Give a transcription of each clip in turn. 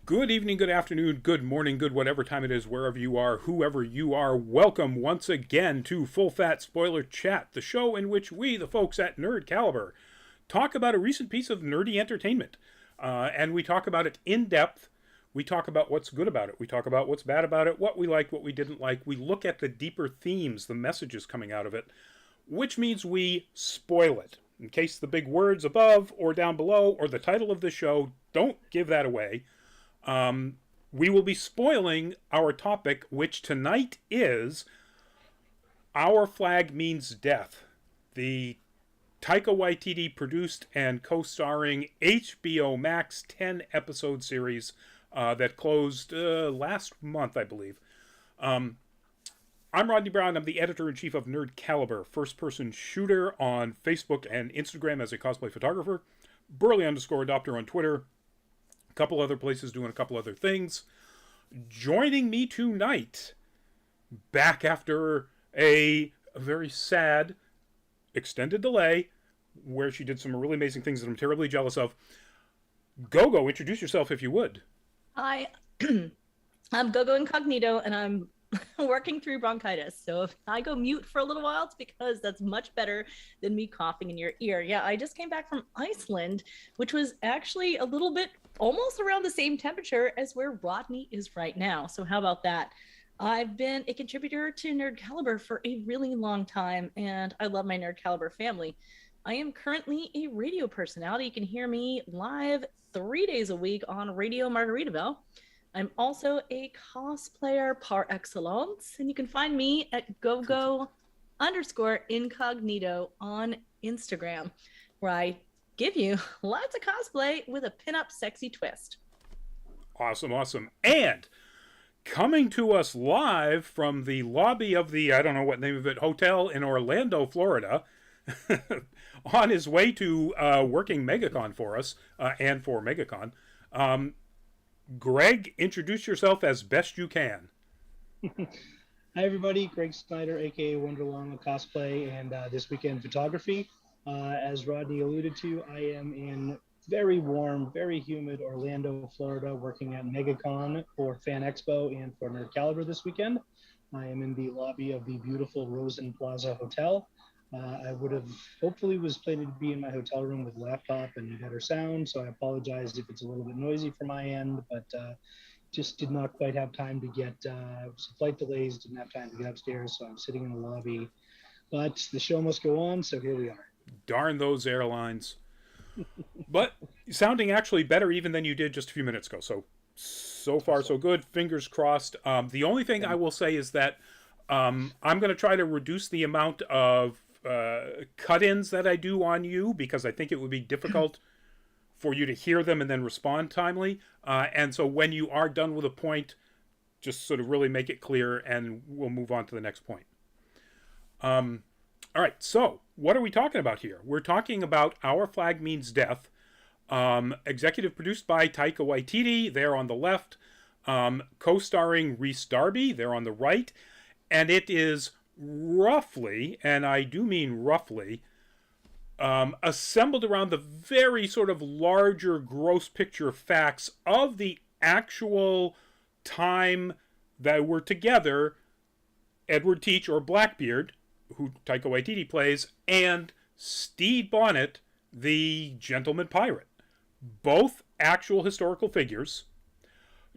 Good evening, good afternoon, good morning, good whatever time it is, wherever you are, whoever you are. Welcome once again to Full Fat Spoiler Chat, the show in which we, the folks at Nerd Caliber, talk about a recent piece of nerdy entertainment. And we talk about it in depth. We talk about what's good about it. We talk about what's bad about it, what we liked, what we didn't like. We look at the deeper themes, the messages coming out of it, which means we spoil it. In case the big words above or down below or the title of the show don't give that away, we will be spoiling our topic, which tonight is Our Flag Means Death, the Taika Waititi produced and co-starring HBO Max 10-episode series that closed last month, I believe. I'm Rodney Brown. I'm the editor-in-chief of Nerd Caliber, first-person shooter on Facebook and Instagram as a cosplay photographer, Burley_adopter on Twitter, couple other places doing a couple other things. Joining me tonight, back after a very sad extended delay where she did some really amazing things that I'm terribly jealous of. Gogo, introduce yourself if you would. Hi, I'm Gogo Incognito, and I'm working through bronchitis. So if I go mute for a little while, it's because that's much better than me coughing in your ear. Yeah, I just came back from Iceland, which was actually a little bit almost around the same temperature as where Rodney is right now. So how about that? I've been a contributor to Nerd Caliber for a really long time, and I love my Nerd Caliber family. I am currently a radio personality. You can hear me live 3 days a week on Radio Margaritaville. I'm also a cosplayer par excellence, and you can find me at gogo_incognito on Instagram, where I give you lots of cosplay with a pinup sexy twist. Awesome, awesome. And coming to us live from the lobby of the, I don't know what name of it, hotel in Orlando, Florida, on his way to working MegaCon for us and for MegaCon, Greg, introduce yourself as best you can. Hi, everybody. Greg Snyder, aka Wonderlong Cosplay, and this weekend photography. As Rodney alluded to, I am in very warm, very humid Orlando, Florida, working at MegaCon for Fan Expo and for Nerd Caliber this weekend. I am in the lobby of the beautiful Rosen Plaza Hotel. I would have hopefully was planning to be in my hotel room with laptop and better sound, so I apologize if it's a little bit noisy from my end, but just did not quite have time to get some flight delays, didn't have time to get upstairs, so I'm sitting in the lobby. But the show must go on, so here we are. Darn those airlines. But sounding actually better even than you did just a few minutes ago. So far, so good. Fingers crossed. The only thing I will say is that I'm going to try to reduce the amount of cut-ins that I do on you, because I think it would be difficult for you to hear them and then respond timely. And so when you are done with a point, just sort of really make it clear, and we'll move on to the next point. All right, so what are we talking about here? We're talking about Our Flag Means Death, executive produced by Taika Waititi, there on the left, co-starring Rhys Darby, there on the right, and it is roughly, and I do mean roughly, assembled around the very sort of larger gross picture facts of the actual time that were together Edward Teach, or Blackbeard, who Taika Waititi plays, and Stede Bonnet, the gentleman pirate. Both actual historical figures.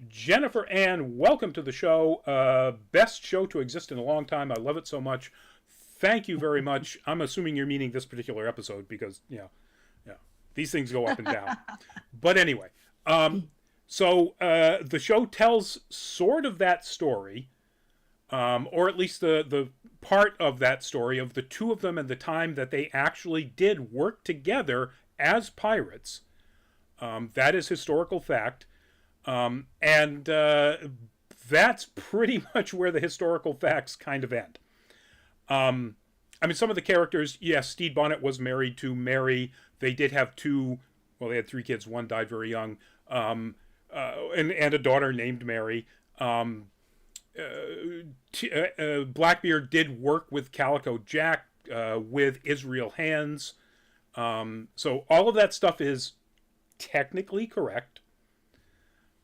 Jennifer Ann, welcome to the show. Best show to exist in a long time. I love it so much. Thank you very much. I'm assuming you're meaning this particular episode because, yeah, these things go up and down. But anyway, so the show tells sort of that story, or at least the part of that story of the two of them and the time that they actually did work together as pirates. That is historical fact. And that's pretty much where the historical facts kind of end. I mean, some of the characters, yes, Stede Bonnet was married to Mary. They did have they had 3 kids. One died very young. And a daughter named Mary. Blackbeard did work with Calico Jack, with Israel Hands. So all of that stuff is technically correct.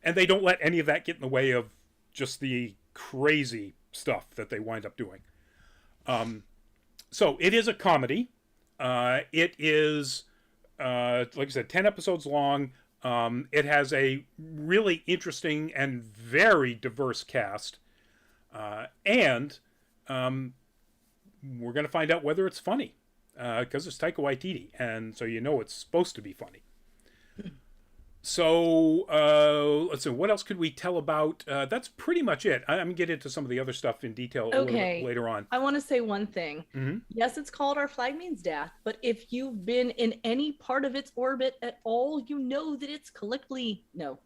and they don't let any of that get in the way of just the crazy stuff that they wind up doing. So it is a comedy. It is, like I said, 10 episodes long. It has a really interesting and very diverse cast. And we're going to find out whether it's funny, because it's Taika Waititi, and so you know it's supposed to be funny. So let's see, what else could we tell about? That's pretty much it. I'm going to get into some of the other stuff in detail a little bit later on. I want to say one thing. Mm-hmm. Yes, it's called Our Flag Means Death, but if you've been in any part of its orbit at all, you know that it's collectively, no,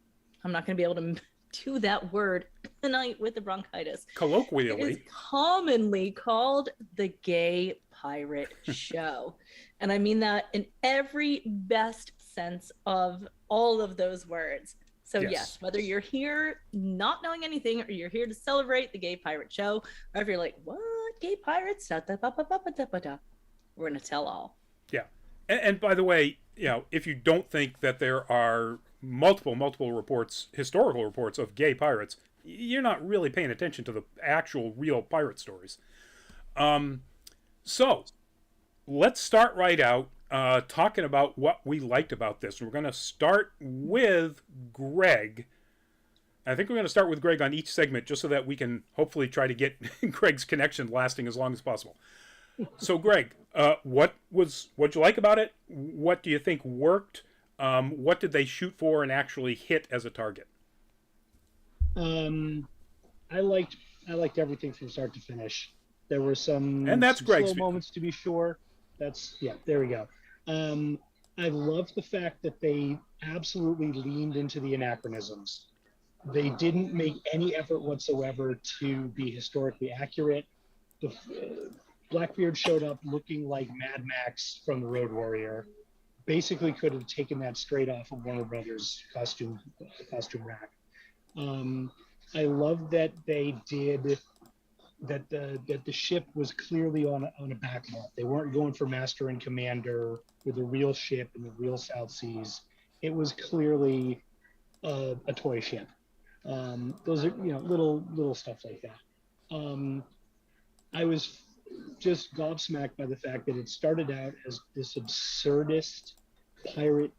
I'm not going to be able to do that word tonight with the bronchitis. Colloquially. It is commonly called the Gay Pirate Show. And I mean that in every best sense of all of those words. So yes, whether you're here not knowing anything or you're here to celebrate the Gay Pirate Show, or if you're like, what, gay pirates? We're going to tell all. Yeah. And by the way, you know, if you don't think that there are multiple reports, historical reports of gay pirates, you're not really paying attention to the actual real pirate stories. So let's start right out talking about what we liked about this. We're going to start with Greg. I think we're going to start with Greg on each segment just so that we can hopefully try to get Greg's connection lasting as long as possible. So Greg, what'd you like about it? What do you think worked? What did they shoot for and actually hit as a target? I liked everything from start to finish. There were some Greg's slow moments, to be sure. There we go. I loved the fact that they absolutely leaned into the anachronisms. They didn't make any effort whatsoever to be historically accurate. Blackbeard showed up looking like Mad Max from The Road Warrior. Basically could have taken that straight off of Warner Brothers costume rack. I love that they did that the ship was clearly on a backlot. They weren't going for Master and Commander with a real ship in the real South Seas. It was clearly a toy ship. Those are little stuff like that. I was just gobsmacked by the fact that it started out as this absurdist pirate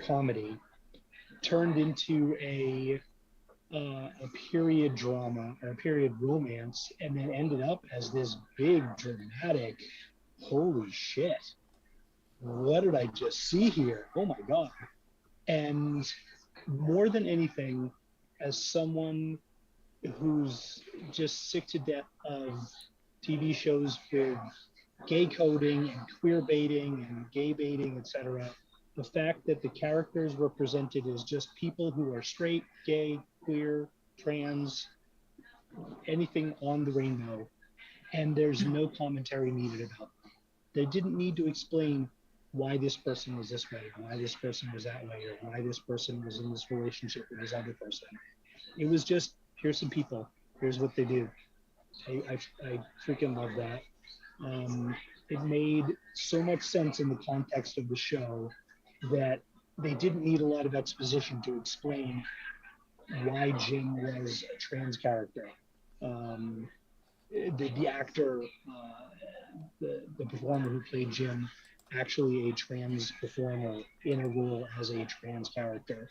comedy, turned into a period drama or a period romance, and then ended up as this big dramatic, holy shit, what did I just see here? Oh my god. And more than anything, as someone who's just sick to death of TV shows with gay coding and queer baiting and gay baiting, etc., the fact that the characters were presented as just people who are straight, gay, queer, trans, anything on the rainbow, and there's no commentary needed about them. They didn't need to explain why this person was this way, or why this person was that way, or why this person was in this relationship with this other person. It was just, here's some people, here's what they do. I freaking love that. It made so much sense in the context of the show that they didn't need a lot of exposition to explain why Jim was a trans character. The actor, the performer who played Jim, actually a trans performer in a role as a trans character.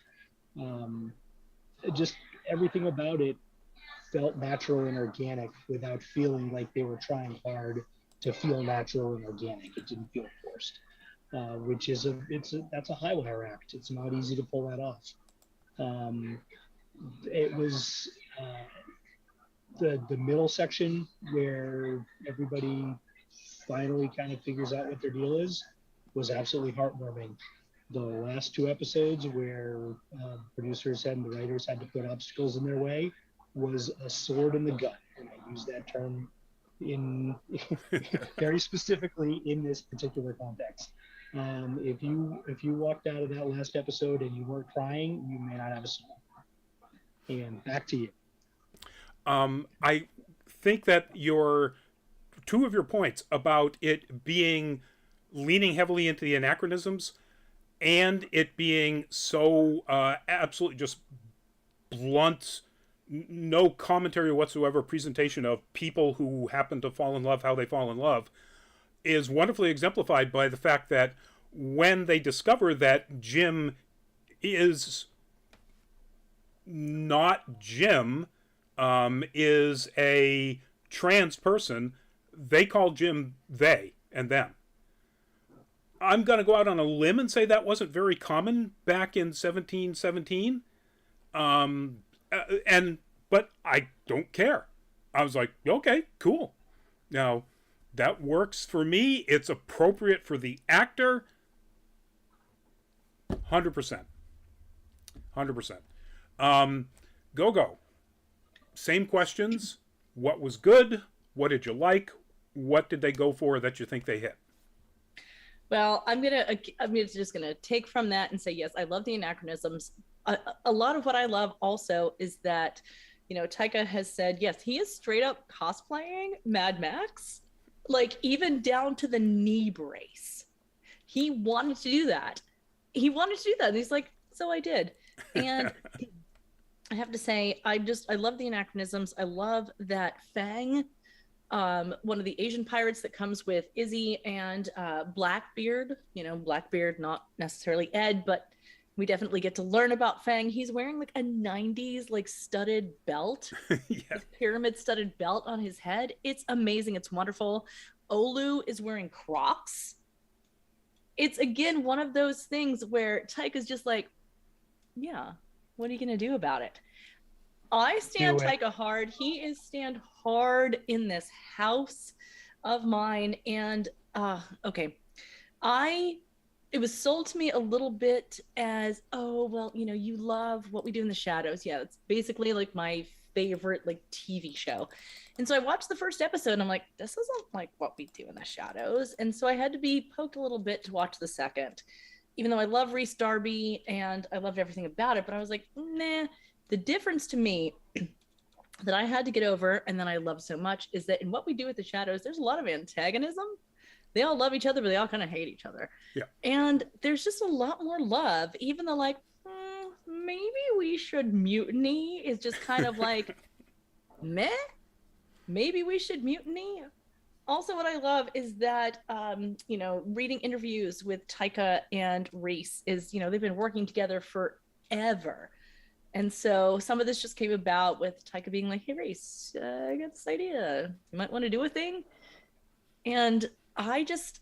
Just everything about it felt natural and organic without feeling like they were trying hard to feel natural and organic. It didn't feel forced, which is that's a high wire act. It's not easy to pull that off. It was the middle section where everybody finally kind of figures out what their deal is was absolutely heartwarming. The last two episodes where producers and the writers had to put obstacles in their way was a sword in the gut, and I use that term in very specifically in this particular context. If you walked out of that last episode and you weren't crying, you may not have a soul. And back to you. I think that two of your points about it being leaning heavily into the anachronisms and it being so absolutely just blunt, no commentary whatsoever presentation of people who happen to fall in love, how they fall in love, is wonderfully exemplified by the fact that when they discover that Jim is not Jim, is a trans person, they call Jim they and them. I'm going to go out on a limb and say that wasn't very common back in 1717. But I don't care. I was like, okay, cool. Now, that works for me. It's appropriate for the actor. 100%. 100%. Go. Same questions. What was good? What did you like? What did they go for that you think they hit? Well, I'm just gonna take from that and say yes. I love the anachronisms. A lot of what I love also is that, Taika has said yes, he is straight up cosplaying Mad Max, like even down to the knee brace. He wanted to do that. And he's like, so I did. And I have to say, I love the anachronisms. I love that Fang, one of the Asian pirates that comes with Izzy and Blackbeard, Blackbeard, not necessarily Ed, but we definitely get to learn about Fang. He's wearing like a 90s like studded belt, Yeah. pyramid studded belt on his head. It's amazing. It's wonderful. Olu is wearing Crocs. It's again one of those things where Taika's just like, yeah, what are you gonna do about it? I stand Taika hard. He is stand hard in this house of mine. And okay, it was sold to me a little bit as, oh well, you love What We Do in the Shadows. Yeah, it's basically like my favorite like TV show. And so I watched the first episode and I'm like, this isn't like What We Do in the Shadows. And so I had to be poked a little bit to watch the second, even though I love Rhys Darby and I loved everything about it. But I was like, nah. The difference to me that I had to get over and that I love so much is that in What We Do with the Shadows, there's a lot of antagonism. They all love each other, but they all kind of hate each other. Yeah. And there's just a lot more love, even though like, maybe we should mutiny is just kind of like, meh, maybe we should mutiny. Also, what I love is that, reading interviews with Taika and Rhys is, they've been working together forever. And so some of this just came about with Taika being like, hey, Rhys, I got this idea. You might want to do a thing. And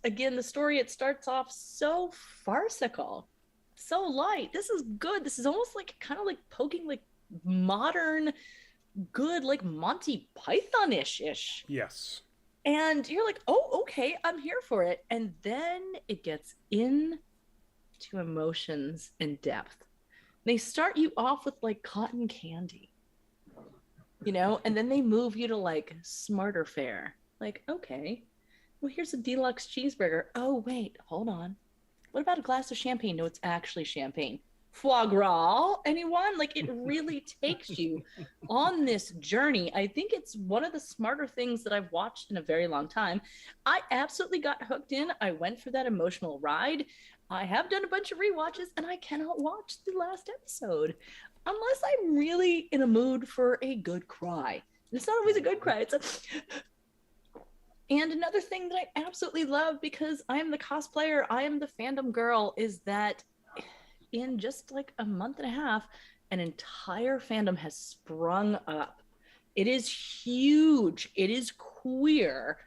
again, the story, it starts off so farcical, so light. This is good. This is almost like kind of like poking like modern, good, like Monty Python-ish. Yes. And you're like, oh, okay, I'm here for it. And then it gets into emotions and depth. They start you off with like cotton candy, and then they move you to like smarter fare. Like, okay, well, here's a deluxe cheeseburger. Oh, wait, hold on. What about a glass of champagne? No, it's actually champagne. Foie gras, anyone? Like, it really takes you on this journey. I think it's one of the smarter things that I've watched in a very long time. I absolutely got hooked in. I went for that emotional ride. I have done a bunch of rewatches and I cannot watch the last episode unless I'm really in a mood for a good cry. And it's not always a good cry. It's a... And another thing that I absolutely love, because I am the cosplayer, I am the fandom girl, is that in just like a month and a half, an entire fandom has sprung up. It is huge. It is queer.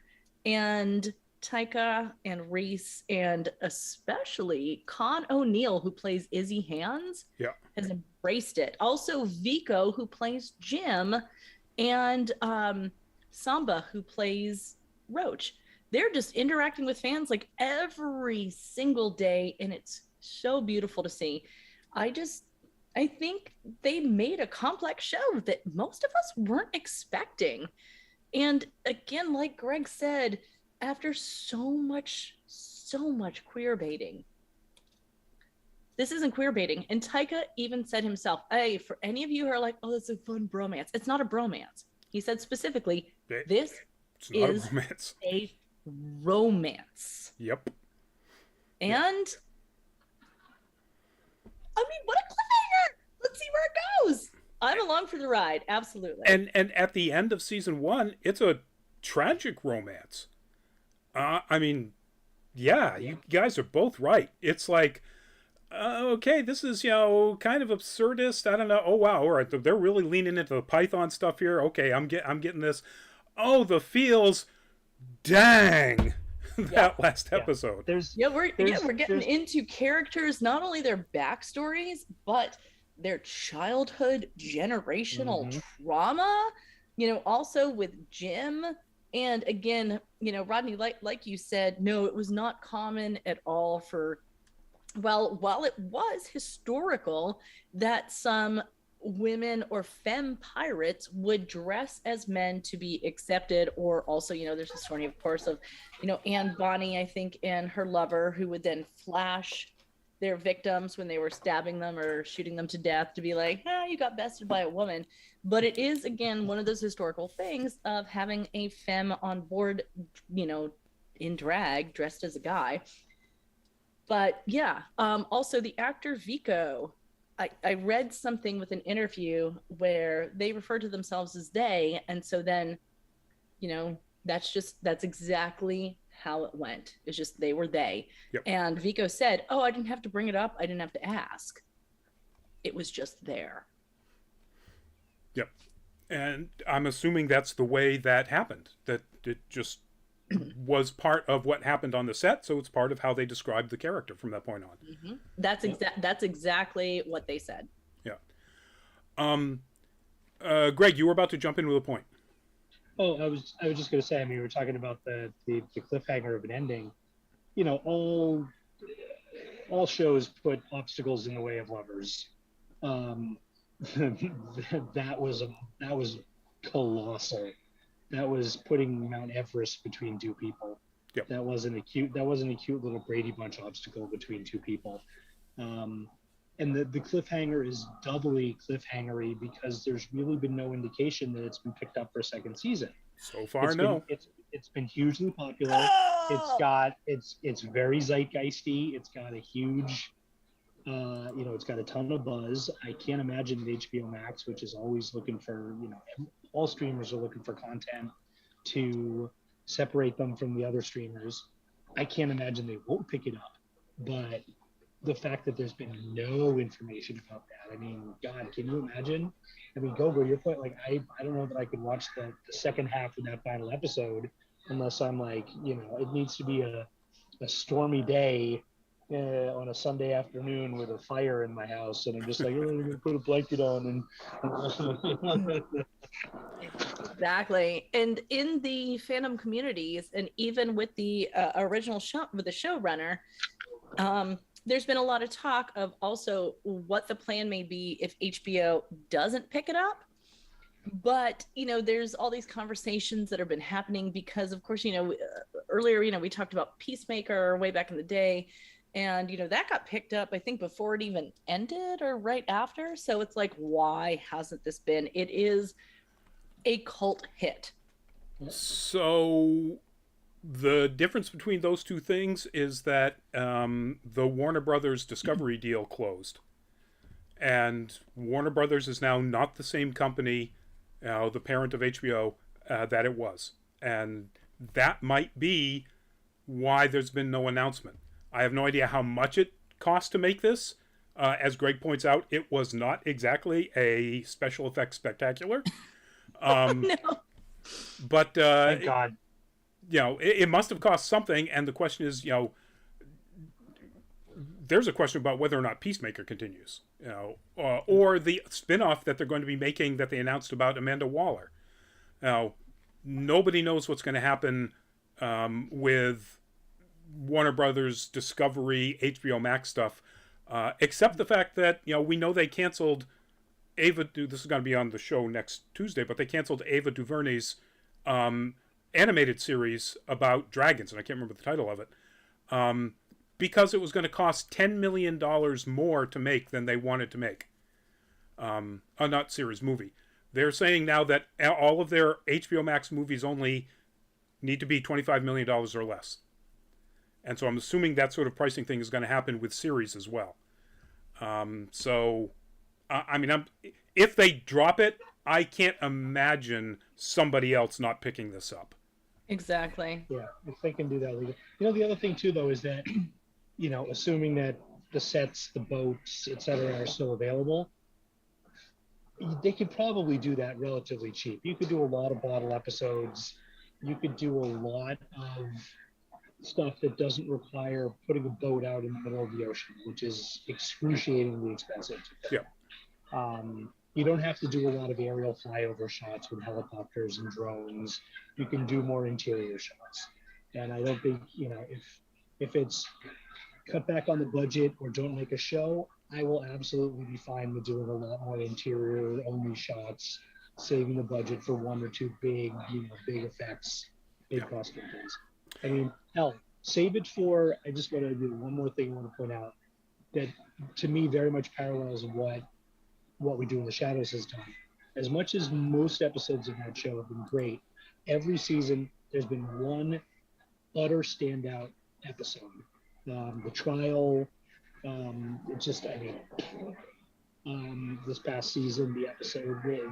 And Taika and Rhys, and especially Con O'Neill, who plays Izzy Hands, has embraced it. Also, Vico, who plays Jim, and Samba, who plays Roach. They're just interacting with fans like every single day, and it's so beautiful to see. I think they made a complex show that most of us weren't expecting. And again, like Greg said, after so much queer baiting, this isn't queer baiting. And Taika even said himself, hey, for any of you who are like, oh, that's a fun bromance, it's not a bromance. He said specifically, this is a romance. Yep. And I mean, what a cliffhanger! Let's see where it goes. I'm along for the ride. Absolutely. And at the end of season 1, it's a tragic romance. I mean, yeah, Yeah. you guys are both right. It's like, okay, this is, kind of absurdist. I don't know. Oh wow, all right, they're really leaning into the Python stuff here. Okay, I'm getting this. Oh, the feels, dang, Yeah. that last Yeah. episode. We're getting into characters, not only their backstories, but their childhood generational trauma. Also with Jim. And again, Rodney, like you said, no, it was not common at all for, well, while it was historical that some women or femme pirates would dress as men to be accepted, or also, there's a story, of course, of, Anne Bonny, I think, and her lover, who would then flash their victims when they were stabbing them or shooting them to death to be like, you got bested by a woman. But it is, again, one of those historical things of having a femme on board, in drag, dressed as a guy. But yeah, also the actor Vico, I read something with an interview where they refer to themselves as they. And so then, that's exactly how it went. It's just they were they. Yep. And Vico said, "Oh, I didn't have to bring it up. I didn't have to ask. It was just there." Yep. And I'm assuming that's the way that happened. That it just was part of what happened on the set, so it's part of how they described the character from that point on. Mm-hmm. That's exactly what they said. Yeah. Greg, you were about to jump in with a point. Oh, I was just going to say. I mean, we were talking about the cliffhanger of an ending. All shows put obstacles in the way of lovers. That was colossal. That was putting Mount Everest between two people. Yep. That wasn't a cute little Brady Bunch obstacle between two people. And the cliffhanger is doubly cliffhangery because there's really been no indication that it's been picked up for a second season. So far, no. It's been hugely popular. It's very zeitgeisty. It's got a huge, it's got a ton of buzz. I can't imagine that HBO Max, which is always looking for, all streamers are looking for content to separate them from the other streamers. I can't imagine they won't pick it up. But the fact that there's been no information about that, I mean, God, can you imagine? I mean, Gogo, your point, like, I don't know that I could watch the second half of that final episode unless I'm like, it needs to be a stormy day on a Sunday afternoon with a fire in my house, and I'm just like, oh, I'm gonna put a blanket on and Exactly. And in the fandom communities, and even with the original show, with the showrunner, there's been a lot of talk of also what the plan may be if HBO doesn't pick it up. But, there's all these conversations that have been happening because, of course, earlier, we talked about Peacemaker way back in the day. And, that got picked up, I think, before it even ended or right after. So it's like, why hasn't this been? It is a cult hit. So the difference between those two things is that the Warner Brothers Discovery deal closed. And Warner Brothers is now not the same company, the parent of HBO, that it was. And that might be why there's been no announcement. I have no idea how much it cost to make this. As Greg points out, it was not exactly a special effects spectacular. No. But thank God. It must have cost something, and the question is, there's a question about whether or not Peacemaker continues, or the spin-off that they're going to be making that they announced about Amanda Waller. Now, nobody knows what's going to happen with Warner Brothers Discovery, HBO Max stuff, except the fact that, we know they canceled Ava, this is going to be on the show next Tuesday, but they canceled Ava DuVernay's animated series about dragons, and I can't remember the title of it, because it was going to cost $10 million more to make than they wanted to make. Not series, movie. They're saying now that all of their HBO Max movies only need to be $25 million or less. And so I'm assuming that sort of pricing thing is going to happen with series as well. So I mean, if they drop it, I can't imagine somebody else not picking this up. Exactly. Yeah, if they can do that legal. The other thing too, though, is that assuming that the sets, the boats, etc., are still available, they could probably do that relatively cheap. You could do a lot of bottle episodes. You could do a lot of stuff that doesn't require putting a boat out in the middle of the ocean, which is excruciatingly expensive. Yeah. You don't have to do a lot of aerial flyover shots with helicopters and drones. You can do more interior shots. And I don't think, if it's cut back on the budget or don't make a show, I will absolutely be fine with doing a lot more interior only shots, saving the budget for one or two big effects, big costume things. I mean, hell, save it for, I just want to do one more thing I want to point out that to me very much parallels what we do in the Shadows has done. As much as most episodes of that show have been great, every season there's been one utter standout episode. The trial, this past season, the episode with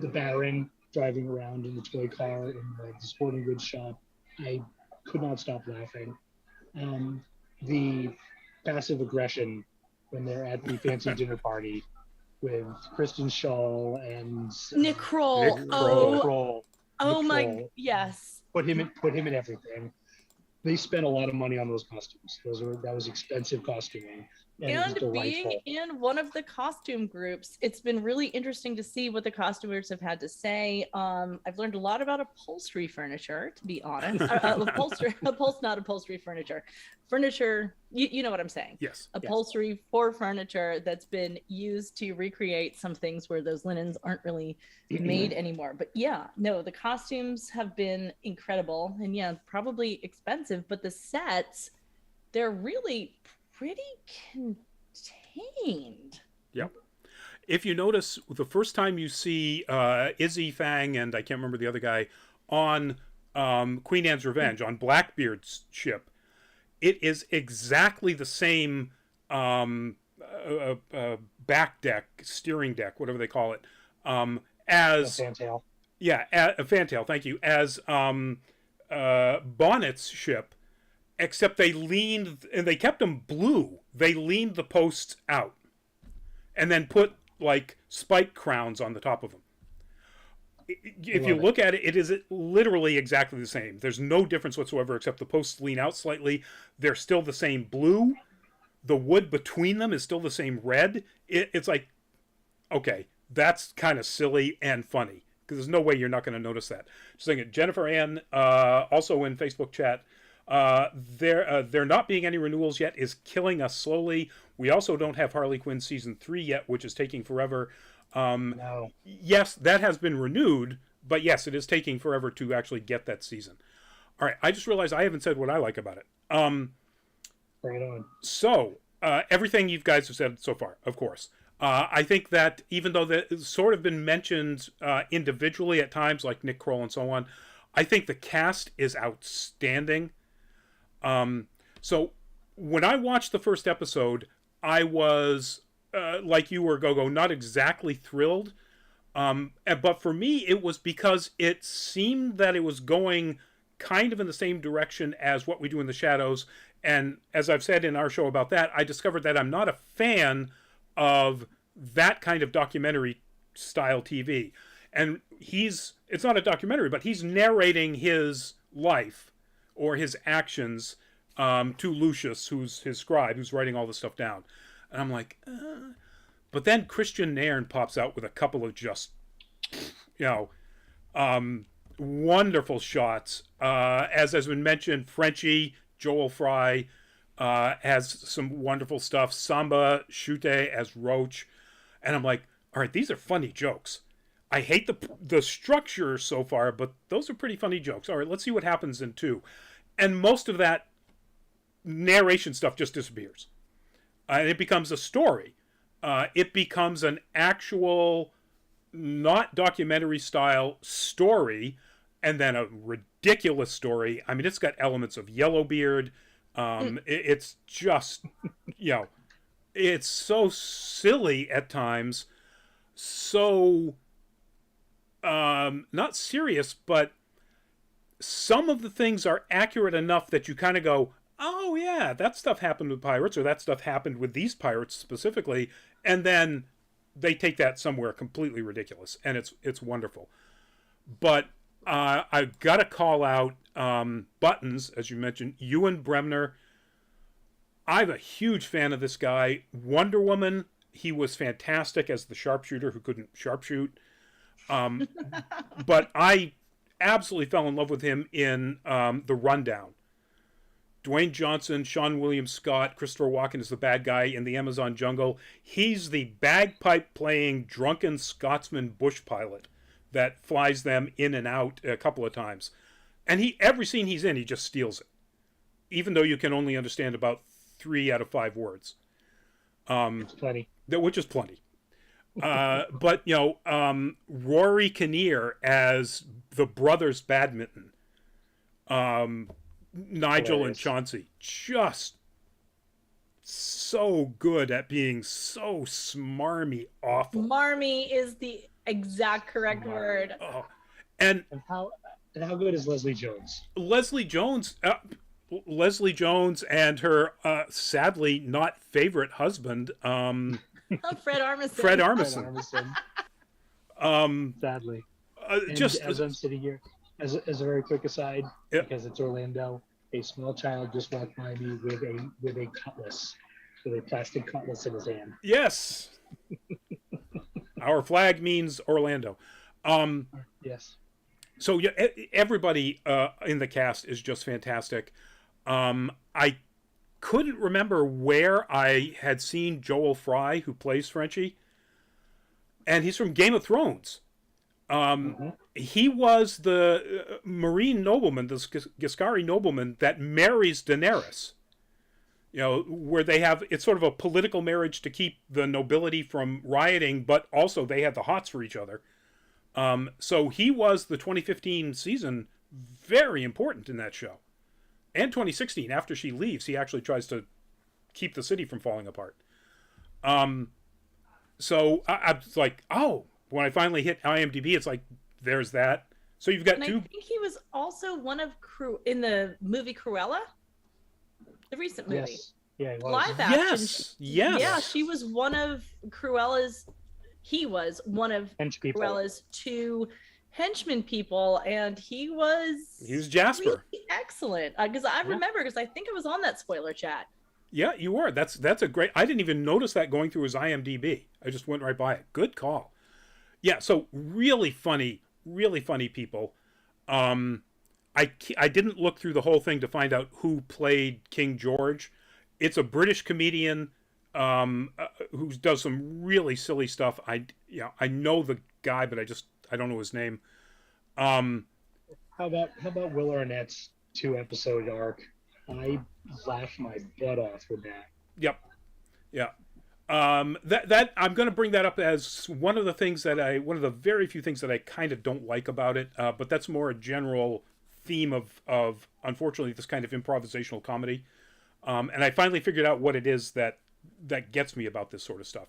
the Baron driving around in the toy car in the sporting goods shop, I could not stop laughing. The passive aggression when they're at the fancy dinner party with Kristen Shaw and Nick Kroll. Nick Oh, Nick my, Kroll. yes. Put him in everything. They spent a lot of money on those costumes. That was expensive costuming. And it was And being delightful. in one of the costume groups, it's been really interesting to see what the costumers have had to say. I've learned a lot about upholstery furniture, to be honest. Not upholstery furniture. Furniture, you know what I'm saying. Yes. Upholstery for furniture that's been used to recreate some things where those linens aren't really made anymore. But yeah, no, the costumes have been incredible and yeah, probably expensive, but the sets, they're really pretty contained. Yep. If you notice, the first time you see Izzy, Fang, and I can't remember the other guy on Queen Anne's Revenge, on Blackbeard's ship, it is exactly the same back deck, steering deck, whatever they call it, as Fantail. Yeah, a fantail. Thank you. As Bonnet's ship, except they leaned and they kept them blue. They leaned the posts out, and then put like spike crowns on the top of them. If you look at it, it is literally exactly the same. There's no difference whatsoever, except the posts lean out slightly. They're still the same blue. The wood between them is still the same red. It's like, okay, that's kind of silly and funny, because there's no way you're not going to notice that. Just thinking, Jennifer Ann, also in Facebook chat, there not being any renewals yet is killing us slowly. We also don't have Harley Quinn season 3 yet, which is taking forever. No. Yes, that has been renewed, but yes, it is taking forever to actually get that season. All right, I just realized I haven't said what I like about it. Bring it on. So, everything you guys have said so far, of course. I think that even though it's sort of been mentioned individually at times, like Nick Kroll and so on, I think the cast is outstanding. So when I watched the first episode, I was, like you were, Gogo, not exactly thrilled. But for me, it was because it seemed that it was going kind of in the same direction as what we do in the Shadows. And as I've said in our show about that, I discovered that I'm not a fan of that kind of documentary style TV. And it's not a documentary, but he's narrating his life or his actions to Lucius, who's his scribe, who's writing all this stuff down. And I'm like, But then Christian Nairn pops out with a couple of just, wonderful shots. As has been mentioned, Frenchie, Joel Fry, has some wonderful stuff. Samba Chute as Roach. And I'm like, all right, these are funny jokes. I hate the structure so far, but those are pretty funny jokes. All right, let's see what happens in 2. And most of that narration stuff just disappears. And it becomes a story. It becomes an actual, not documentary style story, and then a ridiculous story. I mean, it's got elements of Yellowbeard. It's just, it's so silly at times, so not serious, but some of the things are accurate enough that you kind of go, oh yeah, that stuff happened with pirates, or that stuff happened with these pirates specifically, and then they take that somewhere completely ridiculous, and it's wonderful. But I've got to call out Buttons, as you mentioned, Ewan Bremner. I'm a huge fan of this guy. Wonder Woman, he was fantastic as the sharpshooter who couldn't sharpshoot. But I absolutely fell in love with him in The Rundown. Dwayne Johnson, Sean William Scott, Christopher Walken is the bad guy in the Amazon jungle. He's the bagpipe playing drunken Scotsman bush pilot that flies them in and out a couple of times. And every scene he's in, he just steals it, even though you can only understand about 3 out of 5 words. It's plenty. Which is plenty. But, Rory Kinnear as the brothers badminton. Nigel and Chauncey, just so good at being so smarmy awful. Smarmy is the exact correct word. Oh. And how good is Leslie Jones? Leslie Jones and her sadly not favorite husband, Fred Armisen. Fred Armisen. Sadly. Just as I'm sitting here, as a very quick aside, because it's Orlando, a small child just walked by me with a cutlass, with a plastic cutlass in his hand. Yes. Our flag means Orlando. Yes. So yeah, everybody in the cast is just fantastic. I couldn't remember where I had seen Joel Fry, who plays Frenchie, and he's from Game of Thrones. He was the Marine nobleman, the Giscari nobleman that marries Daenerys. Where they have, it's sort of a political marriage to keep the nobility from rioting, but also they had the hots for each other. So he was the 2015 season very important in that show. And 2016, after she leaves, he actually tries to keep the city from falling apart. So I was like, oh, when I finally hit IMDb, it's like, there's that. So you've got and two. I think he was also one of in the movie Cruella, the recent movie. Yes. Yeah, he was. Live action. Yes. Yes. Yeah, she was one of Cruella's. He was one of Cruella's 2 henchman people, and he was Jasper. Really excellent. Because I remember, because I think I was on that spoiler chat. Yeah, you were. That's a great. I didn't even notice that going through his IMDb. I just went right by it. Good call. Yeah. So really funny people. I didn't look through the whole thing to find out who played King George. It's a British comedian who does some really silly stuff. I know the guy, but I don't know his name. How about Will Arnett's 2-episode arc? I laughed my butt off with that. Yep. Yeah. That I'm going to bring that up as one of the very few things that I kind of don't like about it. But that's more a general theme of unfortunately this kind of improvisational comedy. And I finally figured out what it is that gets me about this sort of stuff.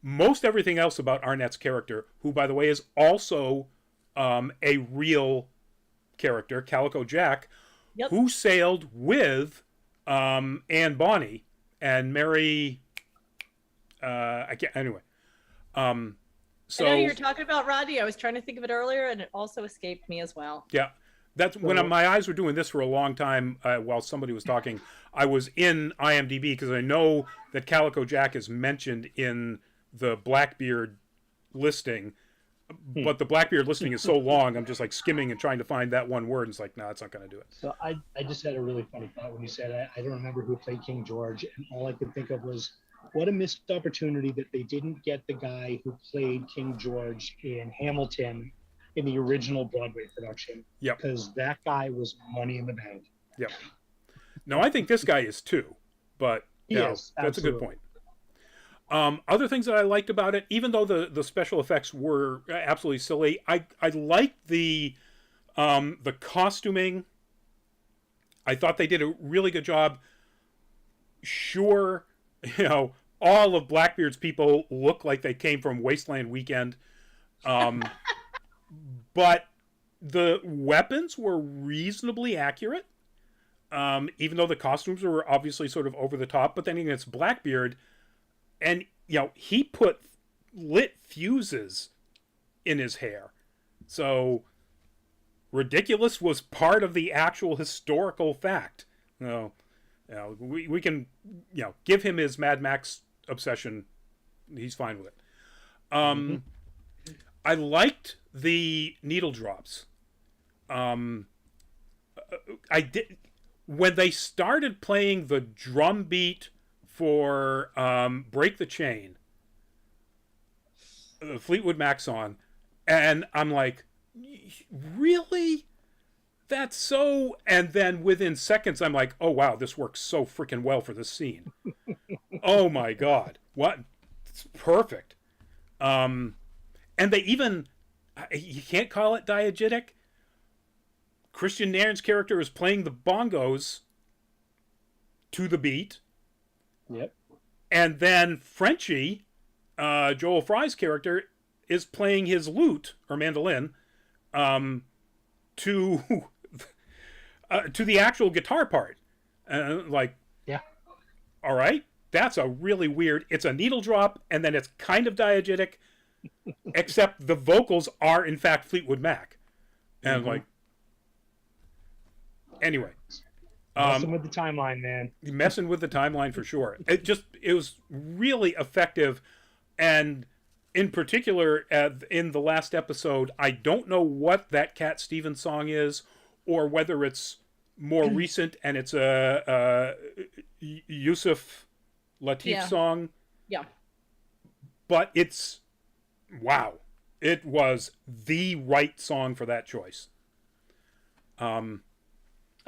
Most everything else about Arnett's character, who by the way is also a real character, Calico Jack, who sailed with Anne Bonny and Mary. I can't. Anyway. So I know you're talking about Rodney. I was trying to think of it earlier, and it also escaped me as well. Yeah. That's when my eyes were doing this for a long time while somebody was talking. I was in IMDb because I know that Calico Jack is mentioned in the Blackbeard listing, but the Blackbeard listing is so long, I'm just like skimming and trying to find that one word, and it's like, no, it's not going to do it. So I just had a really funny thought when you said I don't remember who played King George, and all I could think of was what a missed opportunity that they didn't get the guy who played King George in Hamilton in the original Broadway production. Yep. Because that guy was money in the bank. Yep. No, I think this guy is too, but yes, that's a good point. Other things that I liked about it, even though the special effects were absolutely silly, I liked the costuming. I thought they did a really good job. Sure, all of Blackbeard's people look like they came from Wasteland Weekend. But the weapons were reasonably accurate, even though the costumes were obviously sort of over the top. But then again, it's Blackbeard, and he put lit fuses in his hair, so ridiculous was part of the actual historical fact. We can give him his Mad Max obsession. He's fine with it. I liked the needle drops. I did when they started playing the drum beat for "Break the Chain," the Fleetwood Mac song, and I'm like, really? That's so. And then within seconds, I'm like, oh wow, this works so freaking well for this scene. Oh my god, what? It's perfect. And they even, you can't call it diegetic. Christian Nairn's character is playing the bongos to the beat. Yep. And then Frenchie, Joel Fry's character, is playing his lute or mandolin to the actual guitar part. Yeah. All right, that's a really weird. It's a needle drop, and then it's kind of diegetic, except the vocals are in fact Fleetwood Mac, and anyway. Messing with the timeline, man. Messing with the timeline for sure. It was really effective, and in particular, in the last episode, I don't know what that Cat Stevens song is, or whether it's more recent and it's a Yusuf Lateef song. Yeah. But wow. It was the right song for that choice. I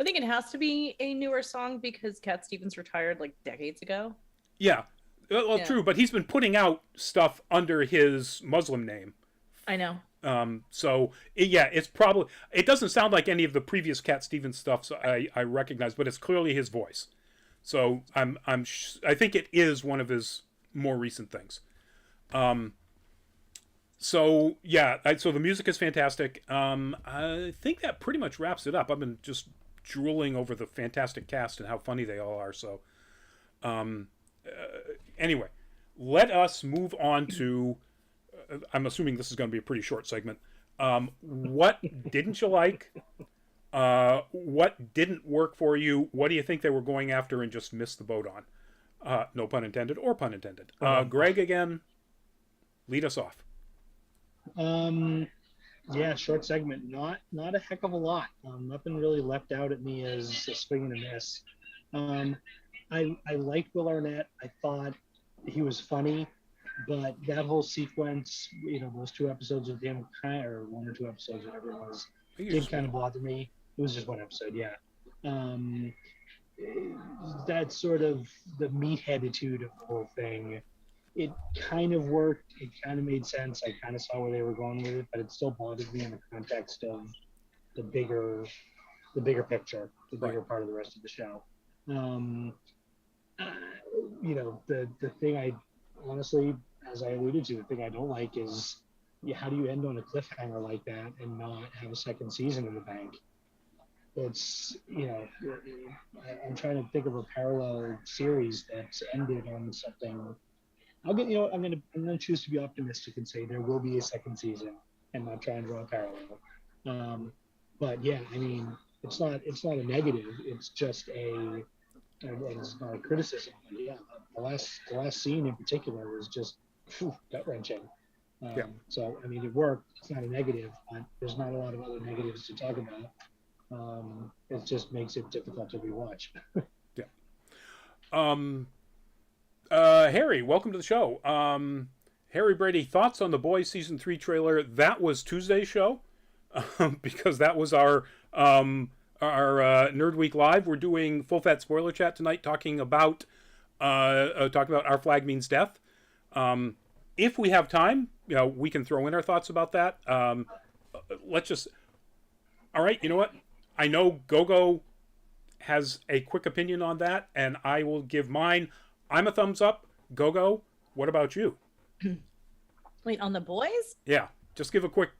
think it has to be a newer song because Cat Stevens retired like decades ago. Yeah. Well, true, but he's been putting out stuff under his Muslim name. I know. So it's probably, it doesn't sound like any of the previous Cat Stevens stuff, so I recognize, but it's clearly his voice. So I think it is one of his more recent things. So the music is fantastic. I think that pretty much wraps it up. I've been just drooling over the fantastic cast and how funny they all are. So, anyway, let us move on to. I'm assuming this is going to be a pretty short segment. What didn't you like? What didn't work for you? What do you think they were going after and just missed the boat on? No pun intended or pun intended. Greg, again, lead us off. Short segment. Not a heck of a lot. Nothing really leapt out at me as a swing and a miss. I liked Will Arnett. I thought he was funny, but that whole sequence, those 2 episodes with him, or 1 or 2 episodes, whatever it was, did kind of bother me. It was just 1 episode, yeah. That's sort of the meatheaditude of the whole thing. It kind of worked. It kind of made sense. I kind of saw where they were going with it, but it still bothered me in the context of the bigger picture, the bigger part of the rest of the show. The thing I honestly, as I alluded to, the thing I don't like is how do you end on a cliffhanger like that and not have a second season in the bank? It's, I'm trying to think of a parallel series that's ended on something. I'm gonna choose to be optimistic and say there will be a second season and not try and draw a parallel. But yeah, I mean, it's not a negative. It's just and it's not a criticism. But yeah, the last scene in particular was just gut wrenching. So I mean, it worked. It's not a negative, but there's not a lot of other negatives to talk about. It just makes it difficult to rewatch. Harry, welcome to the show. Harry Brady, thoughts on The Boys Season 3 trailer? That was Tuesday's show, because that was our Nerd Week Live. We're doing full fat spoiler chat tonight, talking about Our Flag Means Death. If we have time, we can throw in our thoughts about that. Let's just. All right, you know what? I know Gogo has a quick opinion on that, and I will give mine. I'm a thumbs up. Gogo, what about you? Wait, on the boys? Yeah, just give a quick.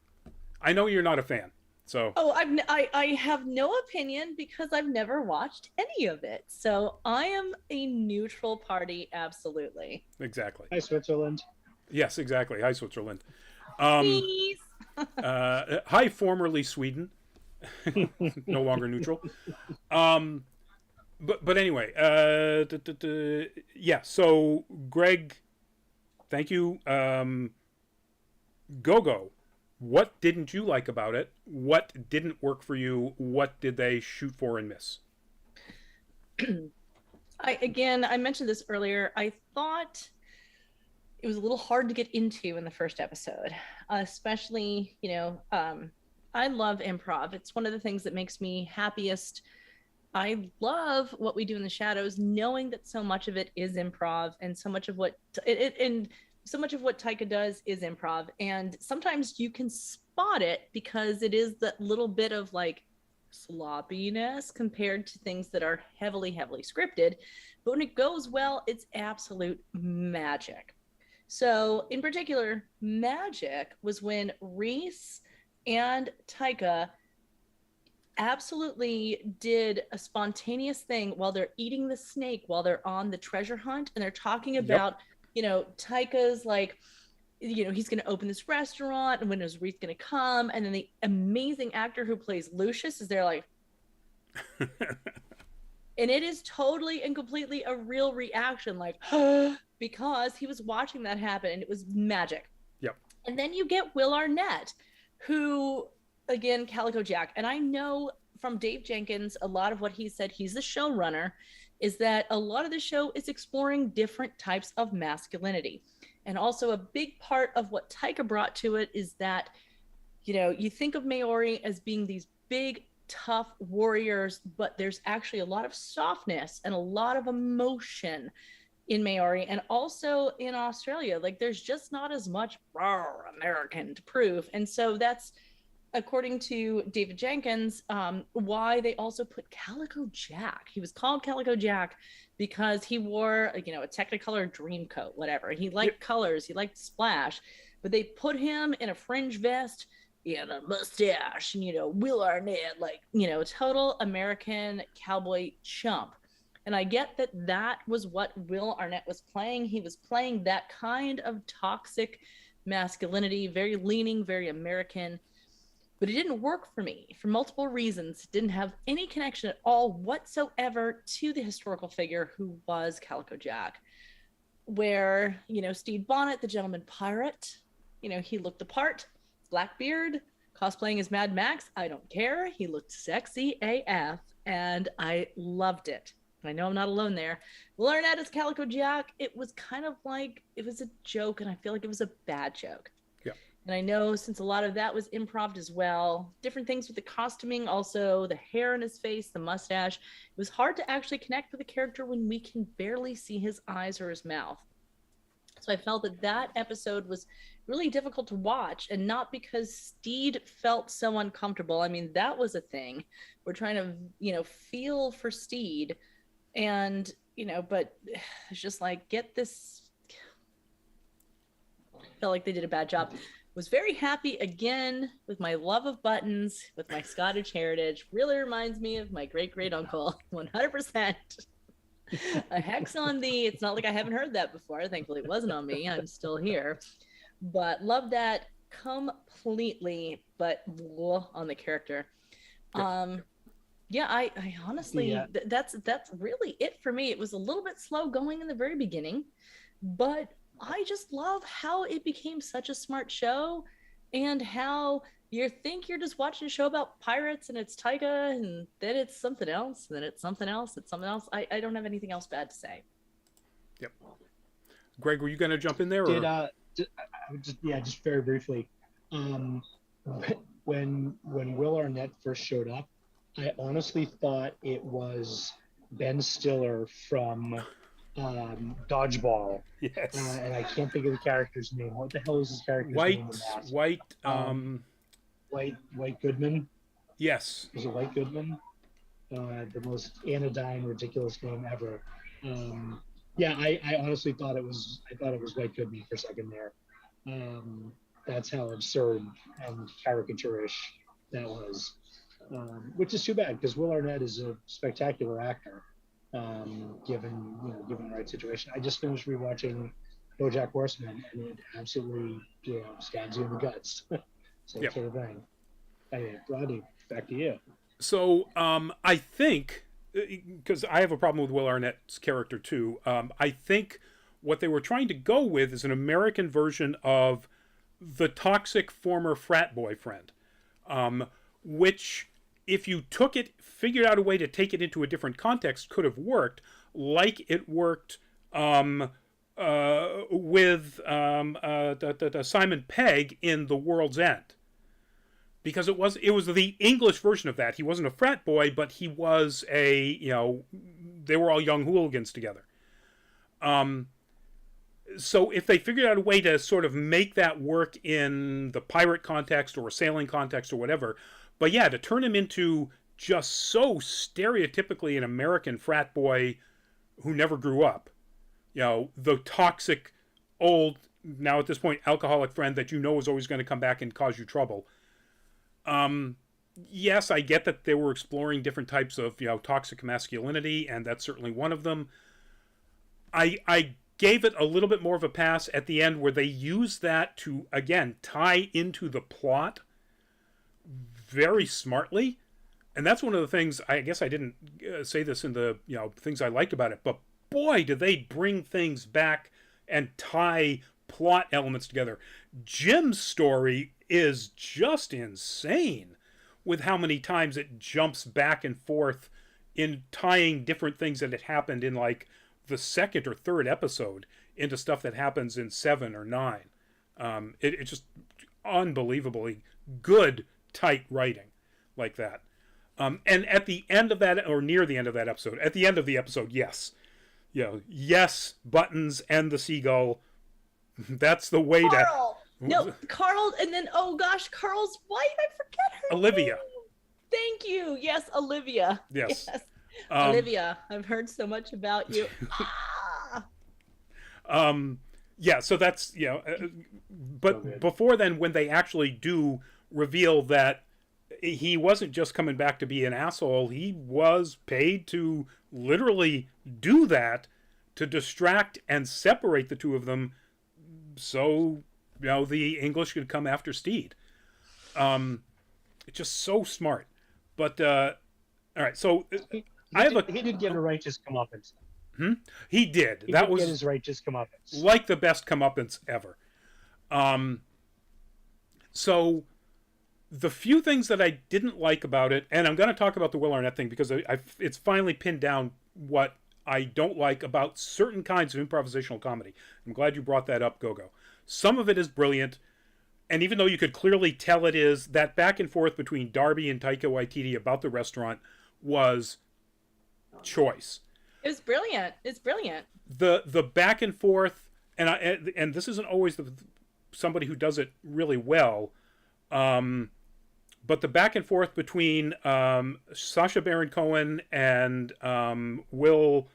I know you're not a fan, so Oh, I have no opinion because I've never watched any of it. So I am a neutral party, absolutely. exactly. Hi, Switzerland. Yes, exactly. Hi, Switzerland. Um, Peace. Hi, formerly Sweden, no longer neutral. Um, but anyway, yeah. So Greg, thank you. Gogo, what didn't you like about it? What didn't work for you? What did they shoot for and miss? I mentioned this earlier. I thought it was a little hard to get into in the first episode, especially, I love improv. It's one of the things that makes me happiest. I love what we do in the shadows, knowing that so much of it is improv, and so much of what and so much of what Taika does is improv. And sometimes you can spot it because it is that little bit of like sloppiness compared to things that are heavily, heavily scripted. But when it goes well, it's absolute magic. So, in particular, magic was when Reese and Taika absolutely did a spontaneous thing while they're eating the snake while they're on the treasure hunt, and they're talking Yep. about, Taika's like, he's going to open this restaurant, and when is Reese going to come? And then the amazing actor who plays Lucius is there like, and it is totally and completely a real reaction, like, because he was watching that happen, and it was magic. Yep. And then you get Will Arnett, who, again, Calico Jack. And I know from Dave Jenkins, a lot of what he said, he's the showrunner, is that a lot of the show is exploring different types of masculinity. And also a big part of what Taika brought to it is that, you think of Maori as being these big, tough warriors, but there's actually a lot of softness and a lot of emotion in Maori, and also in Australia. Like, there's just not as much raw American to prove. And so that's, according to David Jenkins, why they also put Calico Jack. He was called Calico Jack because he wore, a Technicolor dream coat, whatever. And he liked colors, he liked splash, but they put him in a fringe vest and a mustache, and, Will Arnett, like, total American cowboy chump. And I get that that was what Will Arnett was playing. He was playing that kind of toxic masculinity, very leaning, very American. But it didn't work for me for multiple reasons. It didn't have any connection at all whatsoever to the historical figure who was Calico Jack. Where, Stede Bonnet, the gentleman pirate, he looked the part, black beard, cosplaying as Mad Max. I don't care. He looked sexy AF, and I loved it. I know I'm not alone there. Will Arnett as Calico Jack, it was kind of like, it was a joke, and I feel like it was a bad joke. Yeah. And I know since a lot of that was improv as well, different things with the costuming, also the hair in his face, the mustache, it was hard to actually connect with the character when we can barely see his eyes or his mouth. So I felt that that episode was really difficult to watch, and not because Stede felt so uncomfortable. I mean, that was a thing. We're trying to, feel for Stede, and, but it's just like, get this. Felt like they did a bad job. Was very happy again with my love of buttons, with my Scottish heritage. Really reminds me of my great uncle, 100%. A hex on thee. It's not like I haven't heard that before. Thankfully, it wasn't on me. I'm still here. But love that completely, but on the character. I honestly, that's really it for me. It was a little bit slow going in the very beginning, but I just love how it became such a smart show, and how you think you're just watching a show about pirates and it's Taika, and then it's something else, and then it's something else, it's something else. I don't have anything else bad to say. Yep. Greg, were you going to jump in there? Just very briefly. When Will Arnett first showed up, I honestly thought it was Ben Stiller from Dodgeball. Yes. And I can't think of the character's name. What the hell is his character's name? White Goodman. Yes. Was it White Goodman? The most anodyne, ridiculous name ever. Yeah, I honestly thought it was White Goodman for a second there. That's how absurd and caricaturish that was, which is too bad because Will Arnett is a spectacular actor, given the right situation. I just finished rewatching BoJack Horseman, and it absolutely stabs you in the guts. Same Yeah. sort of thing. Hey, Rodney, back to you. So I think, because I have a problem with Will Arnett's character too, I think what they were trying to go with is an American version of the toxic former frat boyfriend, which, if you took it, figured out a way to take it into a different context, could have worked, like it worked with Simon Pegg in The World's End, because it was the English version of that. He wasn't a frat boy, but he was they were all young hooligans together. So if they figured out a way to sort of make that work in the pirate context or a sailing context or whatever, but yeah, to turn him into just so stereotypically an American frat boy who never grew up, the toxic old, now at this point alcoholic friend that is always going to come back and cause you trouble. Yes, I get that they were exploring different types of toxic masculinity, and that's certainly one of them. I gave it a little bit more of a pass at the end, where they used that to again tie into the plot very smartly, and that's one of the things. I guess I didn't say this in the things I liked about it, but boy, do they bring things back and tie plot elements together. Jim's story is just insane with how many times it jumps back and forth in tying different things that had happened in like the second or third episode into stuff that happens in 7 or 9. It's just unbelievably good, tight writing like that. And at the end of that, or near the end of that episode, at the end of the episode, yes. Yes, Buttons and the seagull. That's the way Carl! No, Carl, and then, oh gosh, Carl's wife, I forget her Olivia. name. Thank you. Yes, Olivia. Yes. Olivia, I've heard so much about you. Yeah, so that's, but before then, when they actually do reveal that he wasn't just coming back to be an asshole, he was paid to literally do that, to distract and separate the two of them, so the English could come after Steed. It's just so smart. But all right, so he did get a righteous comeuppance. He did. He did get his righteous comeuppance, like the best comeuppance ever. So the few things that I didn't like about it, and I'm going to talk about the Will Arnett thing because it's finally pinned down what I don't like about certain kinds of improvisational comedy. I'm glad you brought that up, Gogo. Some of it is brilliant, and even though you could clearly tell it is, that back and forth between Darby and Taika Waititi about the restaurant was choice. It was brilliant. It's brilliant. The back and forth, and this isn't always somebody who does it really well, but the back and forth between Sacha Baron Cohen and Will,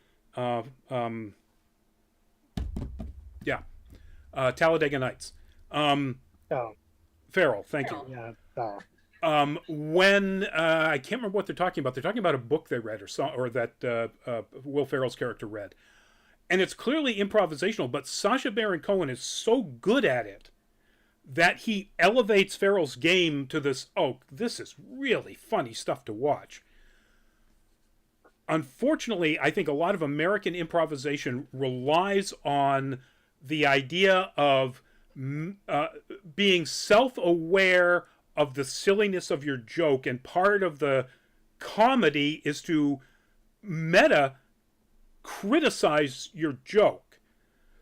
Talladega Nights. Farrell, thank you. Yeah. When I can't remember what they're talking about. They're talking about a book they read, or that Will Ferrell's character read, and it's clearly improvisational. But Sacha Baron Cohen is so good at it that he elevates Farrell's game to this. Oh, this is really funny stuff to watch. Unfortunately, I think a lot of American improvisation relies on the idea of being self-aware of the silliness of your joke, and part of the comedy is to meta criticize your joke.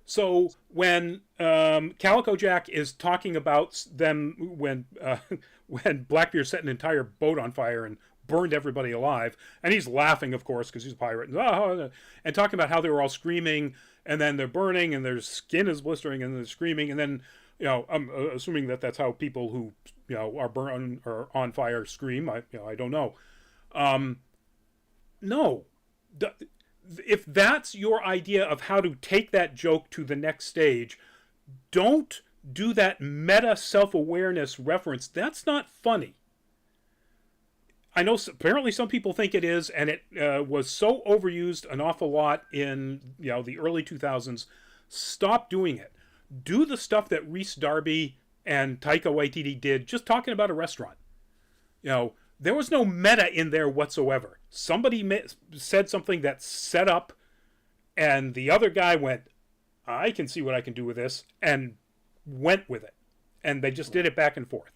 So when Calico Jack is talking about them when Blackbeard set an entire boat on fire and burned everybody alive, and he's laughing, of course, because he's a pirate, and talking about how they were all screaming, and then they're burning, and their skin is blistering, and they're screaming, and then I'm assuming that that's how people who are burned or on fire scream. I don't know. No, if that's your idea of how to take that joke to the next stage, don't do that meta self-awareness reference. That's not funny. I know apparently some people think it is, and it was so overused an awful lot in the early 2000s. Stop doing it. Do the stuff that Rhys Darby and Taika Waititi did, just talking about a restaurant. There was no meta in there whatsoever. Somebody said something that set up, and the other guy went, I can see what I can do with this, and went with it. And they just did it back and forth.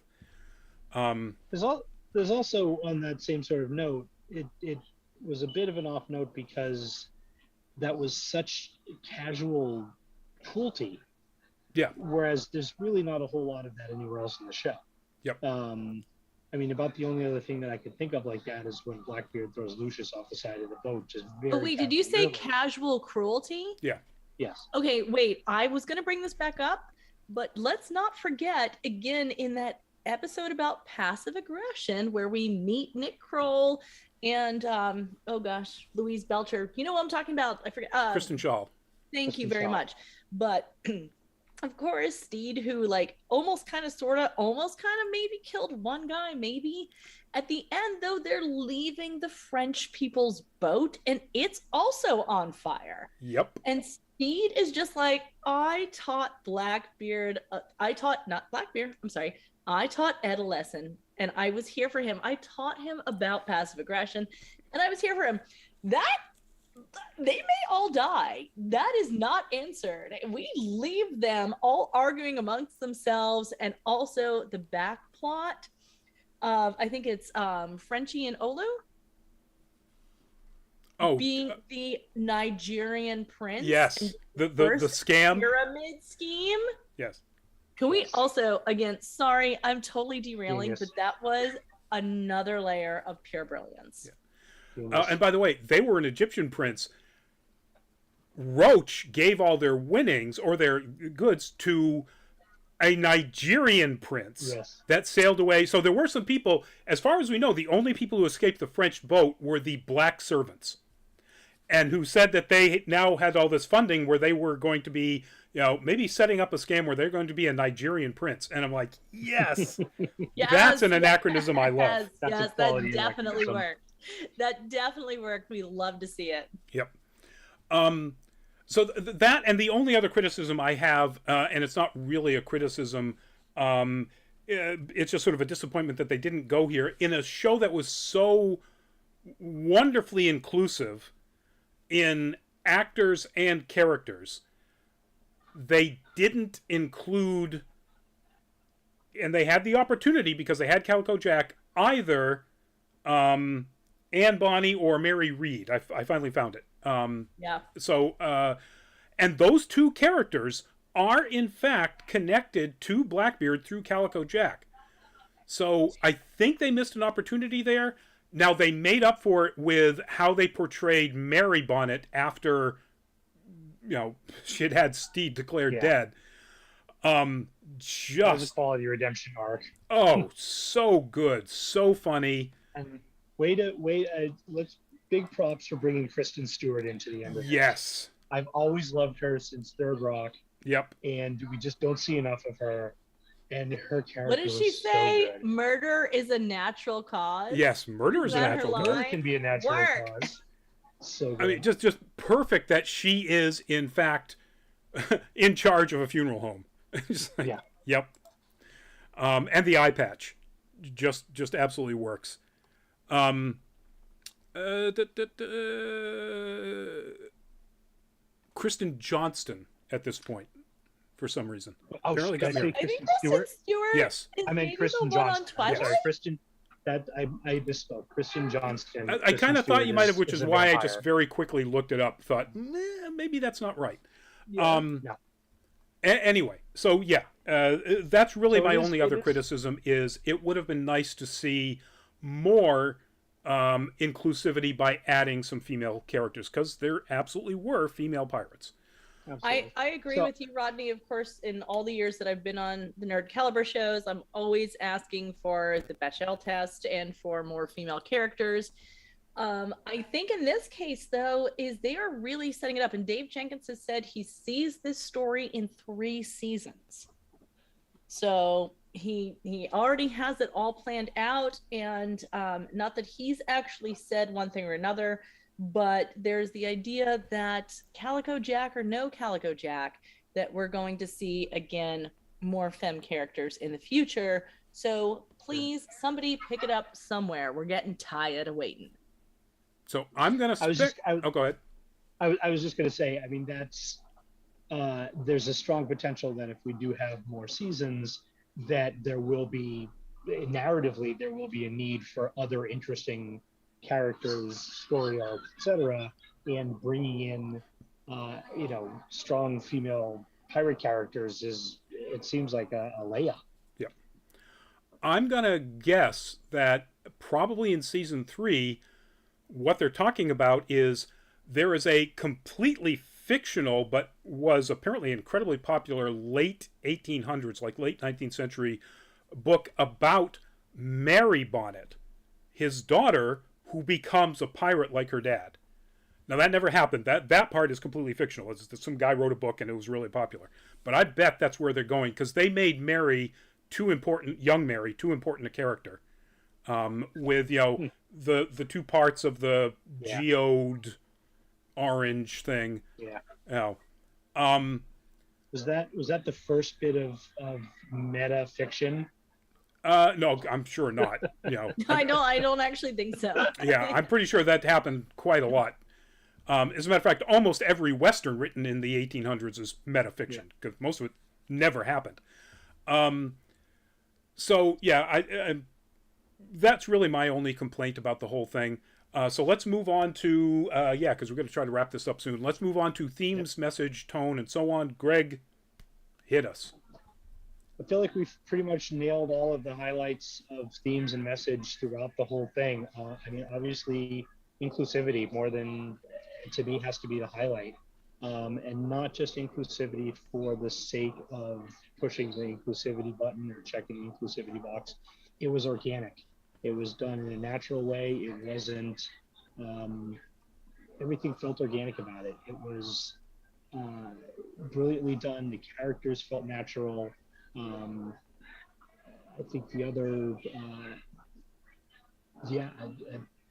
There's also, on that same sort of note, it was a bit of an off note because that was such casual cruelty. Yeah. Whereas there's really not a whole lot of that anywhere else in the show. Yep. I mean, about the only other thing that I could think of like that is when Blackbeard throws Lucius off the side of the boat. Just very. Oh wait, did you say casual cruelty? Yeah. Yes. Okay, wait. I was gonna bring this back up, but let's not forget again in that episode about passive aggression where we meet Nick Kroll and Louise Belcher. You know what I'm talking about? I forget. Kristen Shaw. Thank you very much. But of course, Steed, who almost kind of maybe killed one guy, maybe. At the end, though, they're leaving the French people's boat, and it's also on fire. Yep. And Steed is just like, I taught Ed a lesson, and I was here for him. I taught him about passive aggression, and I was here for him. They may all die. That is not answered. We leave them all arguing amongst themselves, and also the back plot of, I think it's Frenchie and Olu being the Nigerian prince. Yes, the scam pyramid scheme. Yes. Can we also, again, sorry, I'm totally derailing, but that was another layer of pure brilliance. Yeah. And by the way, they were an Egyptian prince. Roach gave all their winnings or their goods to a Nigerian prince that sailed away. So there were some people, as far as we know, the only people who escaped the French boat were the black servants, and who said that they now had all this funding where they were going to be, maybe setting up a scam where they're going to be a Nigerian prince. And I'm like, yes, that's an anachronism I love. Yes, that definitely worked. That definitely worked. We love to see it. Yep. So that, and the only other criticism I have, and it's not really a criticism, it's just sort of a disappointment that they didn't go here in a show that was so wonderfully inclusive in actors and characters. They didn't include, and they had the opportunity because they had Calico Jack, either Anne Bonny or Mary Read. I finally found it. Yeah. So, and those two characters are in fact connected to Blackbeard through Calico Jack. So I think they missed an opportunity there. Now they made up for it with how they portrayed Mary Bonnet after, she had had Steed declared dead. Just a quality redemption arc. Oh, so good, so funny. And let's big props for bringing Kristen Stewart into the end of this. Yes. I've always loved her since Third Rock. Yep. And we just don't see enough of her. And her character. What does she say? So Murder is a natural cause. Yes, murder is a natural cause. Murder can be a natural cause. So good. I mean, just perfect that she is in fact in charge of a funeral home. Yeah. Yep. And the eye patch just absolutely works. Kristen Johnston at this point, for some reason. Oh, apparently got married. I think Kristen Stewart. Yes. I meant Kristen Johnston. I'm sorry, Kristen. I misspoke. Kristen Johnston. I kind of thought you might have, which is why I just very quickly looked it up. Thought maybe that's not right. Yeah. Anyway, so yeah, that's really my only other criticism is it would have been nice to see more inclusivity by adding some female characters, because there absolutely were female pirates. I agree with you, Rodney. Of course, in all the years that I've been on the Nerd Caliber shows, I'm always asking for the Bechdel test and for more female characters. I think in this case, though, is they are really setting it up. And Dave Jenkins has said he sees this story in 3 seasons. So he already has it all planned out, and not that he's actually said one thing or another, but there's the idea that Calico Jack or no Calico Jack, that we're going to see again more femme characters in the future. So please, somebody pick it up somewhere. We're getting tired of waiting. So I'm gonna. Oh, go ahead. I was just gonna say. I mean, that's there's a strong potential that if we do have more seasons, that there will be narratively there will be a need for other interesting characters, story arcs, etc., and bringing in strong female pirate characters is it seems like a layup. Yeah, I'm gonna guess that probably in season 3, what they're talking about is there is a completely fictional but was apparently incredibly popular late 1800s, like late 19th century book about Mary Bonnet, his daughter, who becomes a pirate like her dad. Now that never happened. That part is completely fictional. Some guy wrote a book and it was really popular. But I bet that's where they're going because they made Mary young Mary, too important a character. With the two parts of the geode orange thing. Yeah. Was that the first bit of meta fiction? No, I'm sure not. I don't actually think so. Yeah, I'm pretty sure that happened quite a lot. As a matter of fact, almost every Western written in the 1800s is metafiction because most of it never happened. So yeah, I that's really my only complaint about the whole thing. So let's move on to because we're going to try to wrap this up soon. Let's move on to themes, message, tone, and so on. Greg, hit us. I feel like we've pretty much nailed all of the highlights of themes and message throughout the whole thing. I mean, obviously, inclusivity more than to me has to be the highlight, and not just inclusivity for the sake of pushing the inclusivity button or checking the inclusivity box. It was organic. It was done in a natural way. It wasn't. Everything felt organic about it. It was brilliantly done. The characters felt natural. I think the other,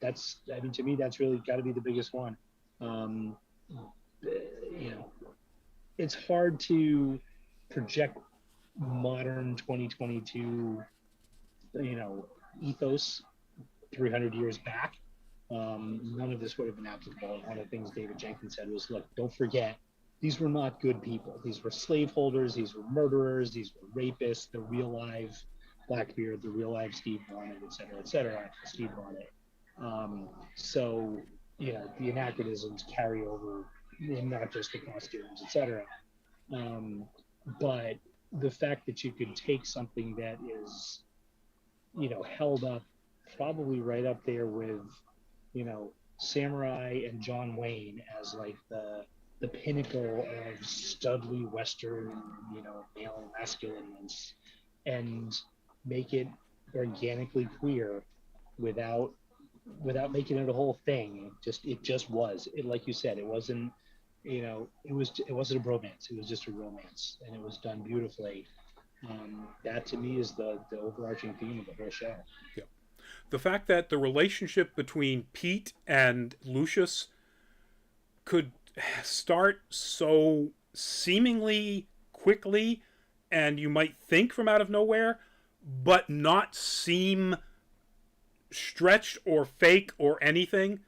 that's. I mean, to me, that's really got to be the biggest one. It's hard to project modern 2022, ethos 300 years back. None of this would have been applicable. One of the things David Jenkins said was, look, don't forget, these were not good people. These were slaveholders, these were murderers, these were rapists, the real live Blackbeard, the real live Steve Bonnet, et cetera, Steve Bonnet. So, the anachronisms carry over in not just the costumes, et cetera. But the fact that you could take something that is, held up probably right up there with, Samurai and John Wayne as like the pinnacle of studly Western, male masculineness, and make it organically queer without making it a whole thing. It just was. It, like you said, it wasn't. It wasn't a bromance. It was just a romance, and it was done beautifully. That to me is the overarching theme of the whole show. Yeah. The fact that the relationship between Pete and Lucius could start so seemingly quickly, and you might think from out of nowhere, but not seem stretched or fake or anything.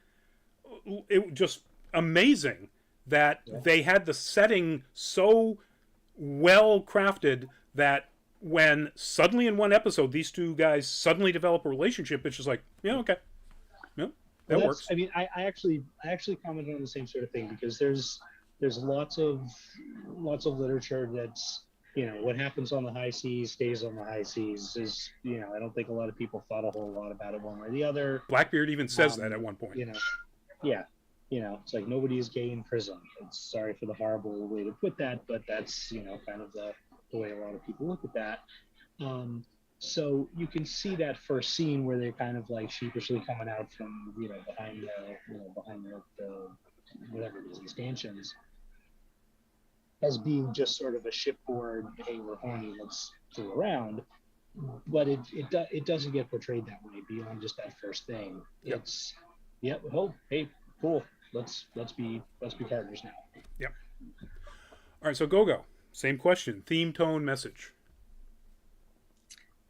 It was just amazing that they had the setting so well crafted that when suddenly in one episode these two guys suddenly develop a relationship, it's just like, okay, that works. I mean, I actually commented on the same sort of thing because there's lots of literature that's what happens on the high seas stays on the high seas is I don't think a lot of people thought a whole lot about it one way or the other. Blackbeard even says that at one point. It's like nobody is gay in prison. It's sorry for the horrible way to put that, but that's kind of the way a lot of people look at that. So you can see that first scene where they're kind of like sheepishly coming out from behind the whatever it is, the stanchions, as being just sort of a shipboard. Hey, we're horny, let's fool around. But it doesn't get portrayed that way beyond just that first thing. Yep. It's oh, hey, cool, let's be partners now. Yep. All right, so Gogo, same question. Theme, tone, message.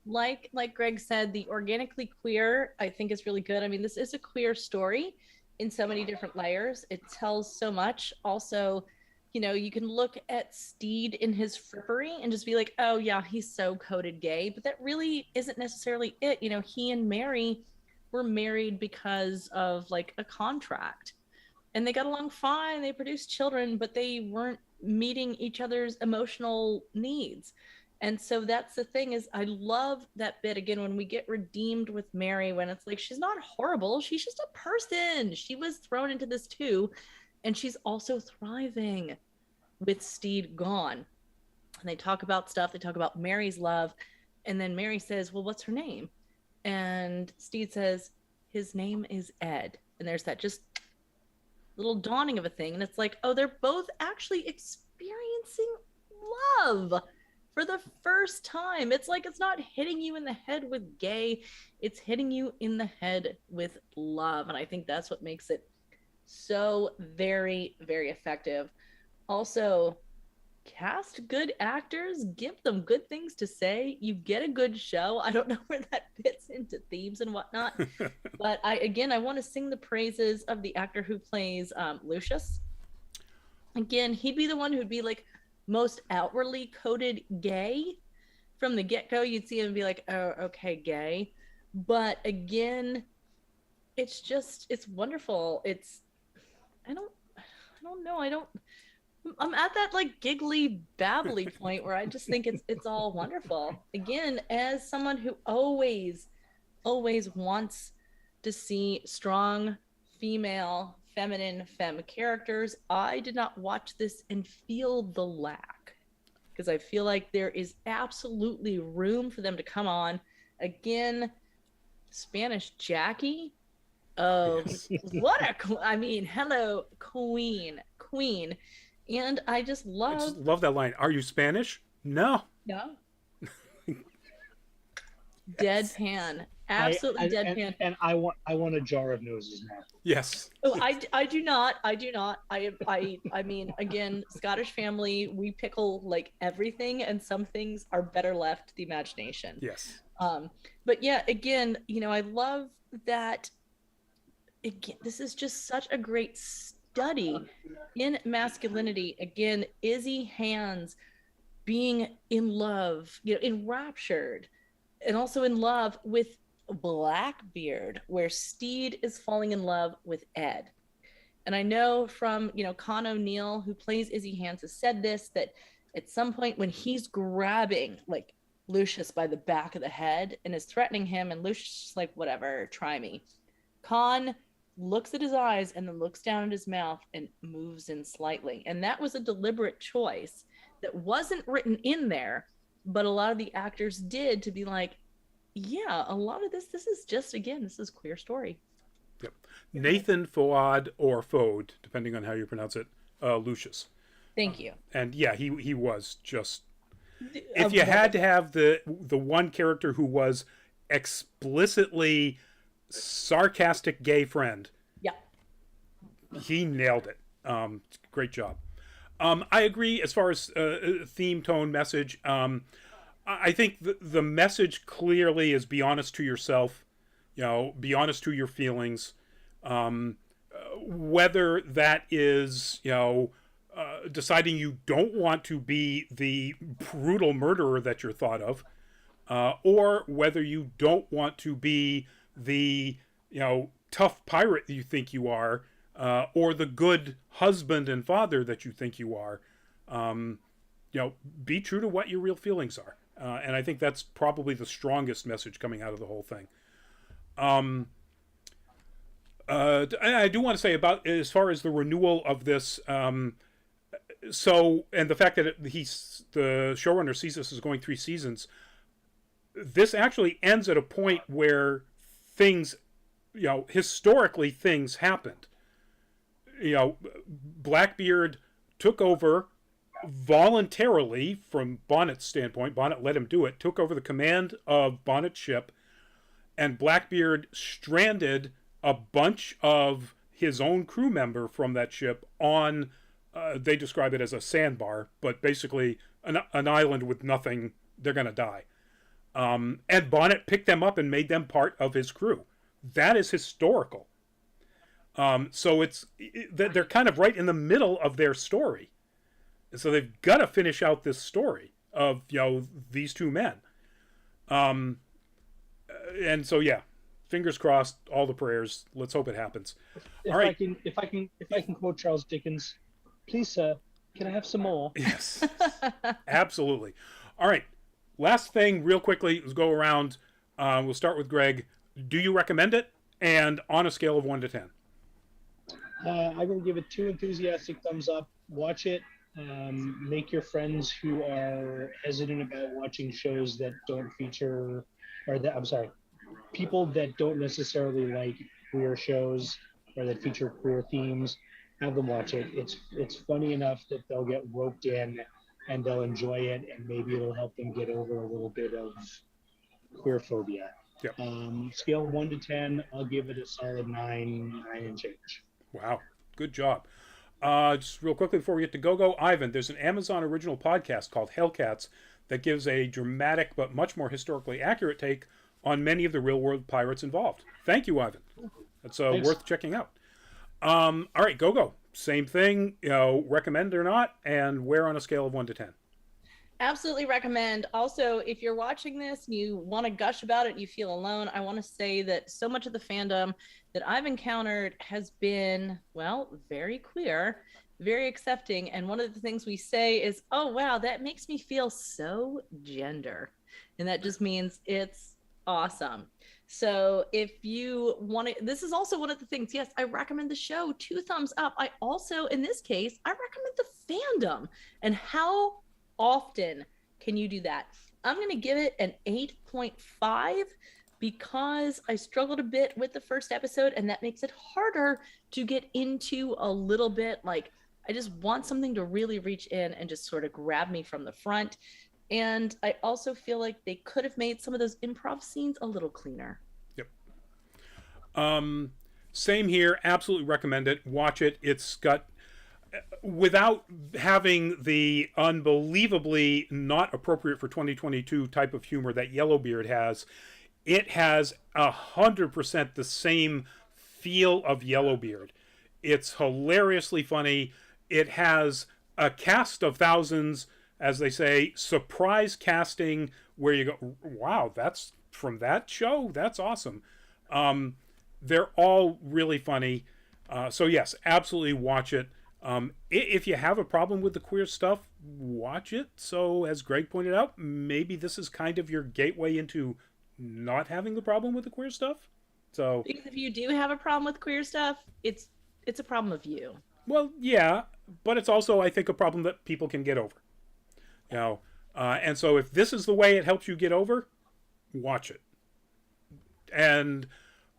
Like Greg said, the organically queer I think is really good. I mean, this is a queer story in so many different layers. It tells so much. Also, you can look at Steed in his frippery and just be like, oh yeah, he's so coded gay, but that really isn't necessarily it. He and Mary were married because of like a contract, and they got along fine. They produced children, but they weren't meeting each other's emotional needs. And so that's the thing, is I love that bit again when we get redeemed with Mary, when it's like, she's not horrible, she's just a person, she was thrown into this too, and she's also thriving with Steed gone. And they talk about stuff, they talk about Mary's love, and then Mary says, well, what's her name? And Steed says, his name is Ed. And there's that just little dawning of a thing, and it's like, oh, they're both actually experiencing love for the first time. It's like, it's not hitting you in the head with gay, it's hitting you in the head with love. And I think that's what makes it so very, very effective. Also, cast good actors, give them good things to say, you get a good show. I don't know where that fits into themes and whatnot, but I want to sing the praises of the actor who plays Lucius. Again, he'd be the one who'd be like most outwardly coded gay from the get-go. You'd see him and be like, oh, okay, gay. But again, it's wonderful. I don't know. I'm at that like giggly babbly point where I just think it's all wonderful. Again, as someone who always wants to see strong female, feminine femme characters, I did not watch this and feel the lack, because I feel like there is absolutely room for them to come on. Again, Spanish Jackie. Oh, yes. Hello, queen. And I just love that line. Are you Spanish? No. Deadpan. Absolutely deadpan. And I want a jar of noses now. Yes. Oh, I do not. I mean, again, Scottish family, we pickle like everything, and some things are better left to the imagination. Yes. But yeah, again, I love that. Again, this is just such a great study in masculinity. Again, Izzy Hands being in love, enraptured, and also in love with Blackbeard, where Steed is falling in love with Ed. And I know from, Con O'Neill, who plays Izzy Hands, has said this, that at some point when he's grabbing like Lucius by the back of the head and is threatening him, and Lucius is like, whatever, try me, Con looks at his eyes and then looks down at his mouth and moves in slightly. And that was a deliberate choice that wasn't written in there, but a lot of the actors did, to be like, yeah, a lot of this is just, again, this is queer story. Yep. Nathan Foad, or Fode, depending on how you pronounce it, Lucius. Thank you. And yeah, he was just, if you had to have the one character who was explicitly sarcastic gay friend, yeah, he nailed it. Great job. I agree as far as theme, tone, message. I think the message clearly is be honest to yourself, be honest to your feelings, whether that is, deciding you don't want to be the brutal murderer that you're thought of, or whether you don't want to be the, tough pirate that you think you are, or the good husband and father that you think you are. Be true to what your real feelings are. And I think that's probably the strongest message coming out of the whole thing. I do want to say about, as far as the renewal of this, and the fact that the showrunner sees this as going 3 seasons, this actually ends at a point where things, historically things happened. Blackbeard took over voluntarily from Bonnet's standpoint. Bonnet let him do it, took over the command of Bonnet's ship, and Blackbeard stranded a bunch of his own crew member from that ship on, they describe it as a sandbar, but basically an island with nothing. They're going to die. And Bonnet picked them up and made them part of his crew. That is historical. So they're kind of right in the middle of their story. So they've got to finish out this story of, these two men. And so, yeah, fingers crossed, all the prayers. Let's hope it happens. If All right. if I can quote Charles Dickens, please, sir, can I have some more? Yes, absolutely. All right. Last thing, real quickly, let's go around. We'll start with Greg. Do you recommend it? And on a scale of 1 to 10. I'm going to give it 2 enthusiastic thumbs up. Watch it. Make your friends who are hesitant about watching shows that don't feature, people that don't necessarily like queer shows or that feature queer themes, have them watch it. It's funny enough that they'll get roped in and they'll enjoy it, and maybe it'll help them get over a little bit of queer phobia. Yep. Scale of 1 to 10, I'll give it a solid 9 and change. Wow. Good job. Just real quickly before we get to Go-Go, Ivan, there's an Amazon original podcast called Hellcats that gives a dramatic but much more historically accurate take on many of the real-world pirates involved. Thank you, Ivan. That's worth checking out. All right, Go-Go. Same thing, recommend or not, and where on a scale of 1 to 10? Absolutely recommend. Also, if you're watching this and you want to gush about it and you feel alone, I want to say that so much of the fandom that I've encountered has been, very queer, very accepting. And one of the things we say is, oh, wow, that makes me feel so gender. And that just means it's awesome. So if you want to, this is also one of the things, yes, I recommend the show, 2 thumbs up. I also, in this case, I recommend the fandom. And how often can you do that? I'm going to give it an 8.5 because I struggled a bit with the first episode, and that makes it harder to get into a little bit. Like, I just want something to really reach in and just sort of grab me from the front. And I also feel like they could have made some of those improv scenes a little cleaner. Yep. Same here. Absolutely recommend it. Watch it. It's got, without having the unbelievably not appropriate for 2022 type of humor that Yellowbeard has, it has 100% the same feel of Yellowbeard. It's hilariously funny. It has a cast of thousands, as they say, surprise casting, where you go, wow, that's from that show? That's awesome. They're all really funny. So yes, absolutely watch it. If you have a problem with the queer stuff, watch it. So as Greg pointed out, maybe this is kind of your gateway into not having the problem with the queer stuff. So because if you do have a problem with queer stuff, it's a problem of you. Well, yeah, but it's also, I think, a problem that people can get over. And so if this is the way it helps you get over, watch it. And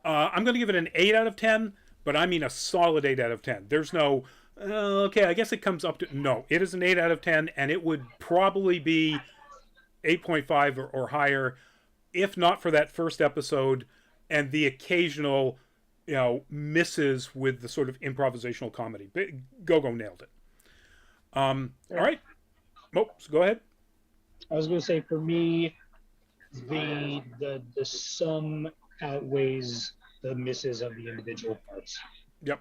I'm going to give it an 8 out of 10, but I mean a solid 8 out of 10. There's no, okay, I guess it comes up to, no, it is an 8 out of 10, and it would probably be 8.5 or higher, if not for that first episode and the occasional, misses with the sort of improvisational comedy. Go-Go nailed it. All right. Oops, go ahead. I was going to say, for me, the sum outweighs the misses of the individual parts. Yep,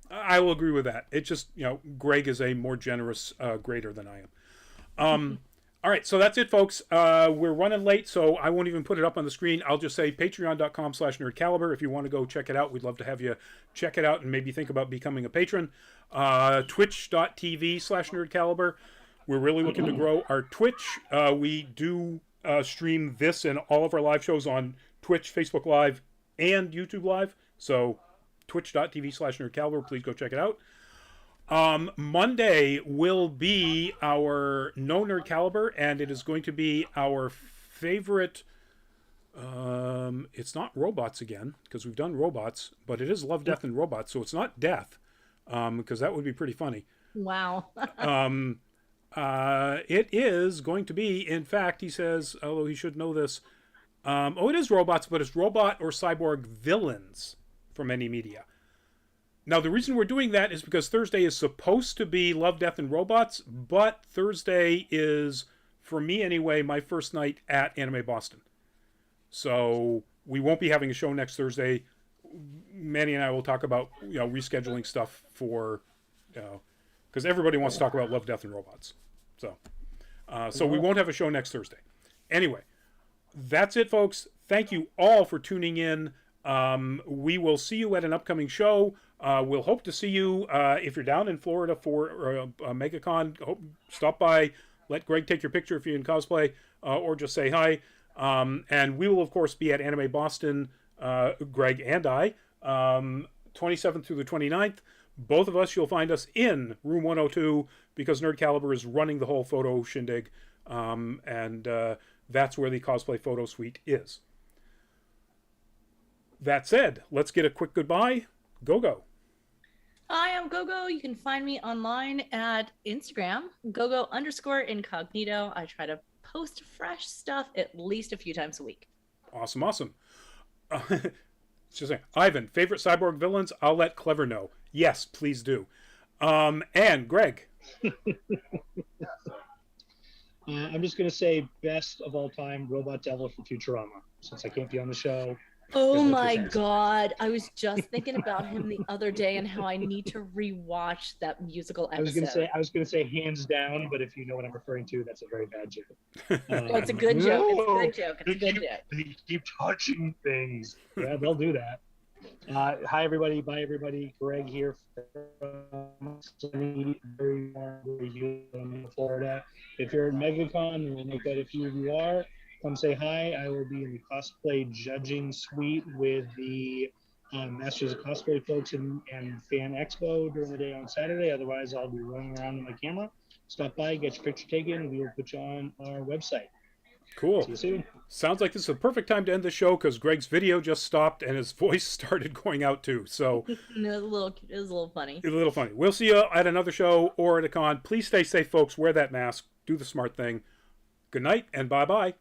I will agree with that. It just, Greg is a more generous grader than I am. All right, so that's it, folks. We're running late, so I won't even put it up on the screen. I'll just say patreon.com/nerdcaliber. If you want to go check it out, we'd love to have you check it out and maybe think about becoming a patron. Twitch.tv/nerdcaliber. We're really looking to grow our Twitch. We do stream this and all of our live shows on Twitch, Facebook Live, and YouTube Live. So twitch.tv/nerdcaliber. Please go check it out. Monday will be our No Nerd Caliber, and it is going to be our favorite It's not robots again, because we've done robots, but it is Love, Death, and Robots, so it's not death, because that would be pretty funny. Wow. It is going to be, in fact, he says, although he should know this, it is robots, but it's robot or cyborg villains from any media. Now, the reason we're doing that is because Thursday is supposed to be Love, Death, and Robots, but Thursday is, for me anyway, my first night at Anime Boston. So we won't be having a show next Thursday. Manny and I will talk about rescheduling stuff for, because everybody wants to talk about Love, Death, and Robots. So we won't have a show next Thursday. Anyway, that's it, folks. Thank you all for tuning in. We will see you at an upcoming show. We'll hope to see you if you're down in Florida for MegaCon. Stop by, let Greg take your picture if you're in cosplay, or just say hi. And we will, of course, be at Anime Boston, Greg and I, 27th through the 29th. Both of us, you'll find us in room 102 because Nerd Caliber is running the whole photo shindig. And that's where the cosplay photo suite is. That said, let's get a quick goodbye. Go. Hi, I'm Gogo. You can find me online at Instagram, Gogo_incognito. I try to post fresh stuff at least a few times a week. Awesome. Just saying. Ivan, favorite cyborg villains? I'll let Clever know. Yes, please do. And Greg. I'm just going to say best of all time, Robot Devil from Futurama. Since I can't be on the show. Oh my God. I was just thinking about him the other day and how I need to rewatch that musical episode. I was gonna say hands down, but if you know what I'm referring to, that's a very bad joke. Oh, it's a good joke. It's a good joke. It's a good joke. They keep touching things. Yeah, they'll do that. Hi, everybody. Bye, everybody. Greg here from Florida. If you're at MegaCon, and I know quite a few of you are, come say hi. I will be in the cosplay judging suite with the Masters of Cosplay folks and Fan Expo during the day on Saturday. Otherwise, I'll be running around with my camera. Stop by, get your picture taken, and we will put you on our website. Cool. See you soon. Sounds like this is the perfect time to end the show because Greg's video just stopped and his voice started going out too. So it was a little funny. A little funny. We'll see you at another show or at a con. Please stay safe, folks. Wear that mask. Do the smart thing. Good night and bye-bye.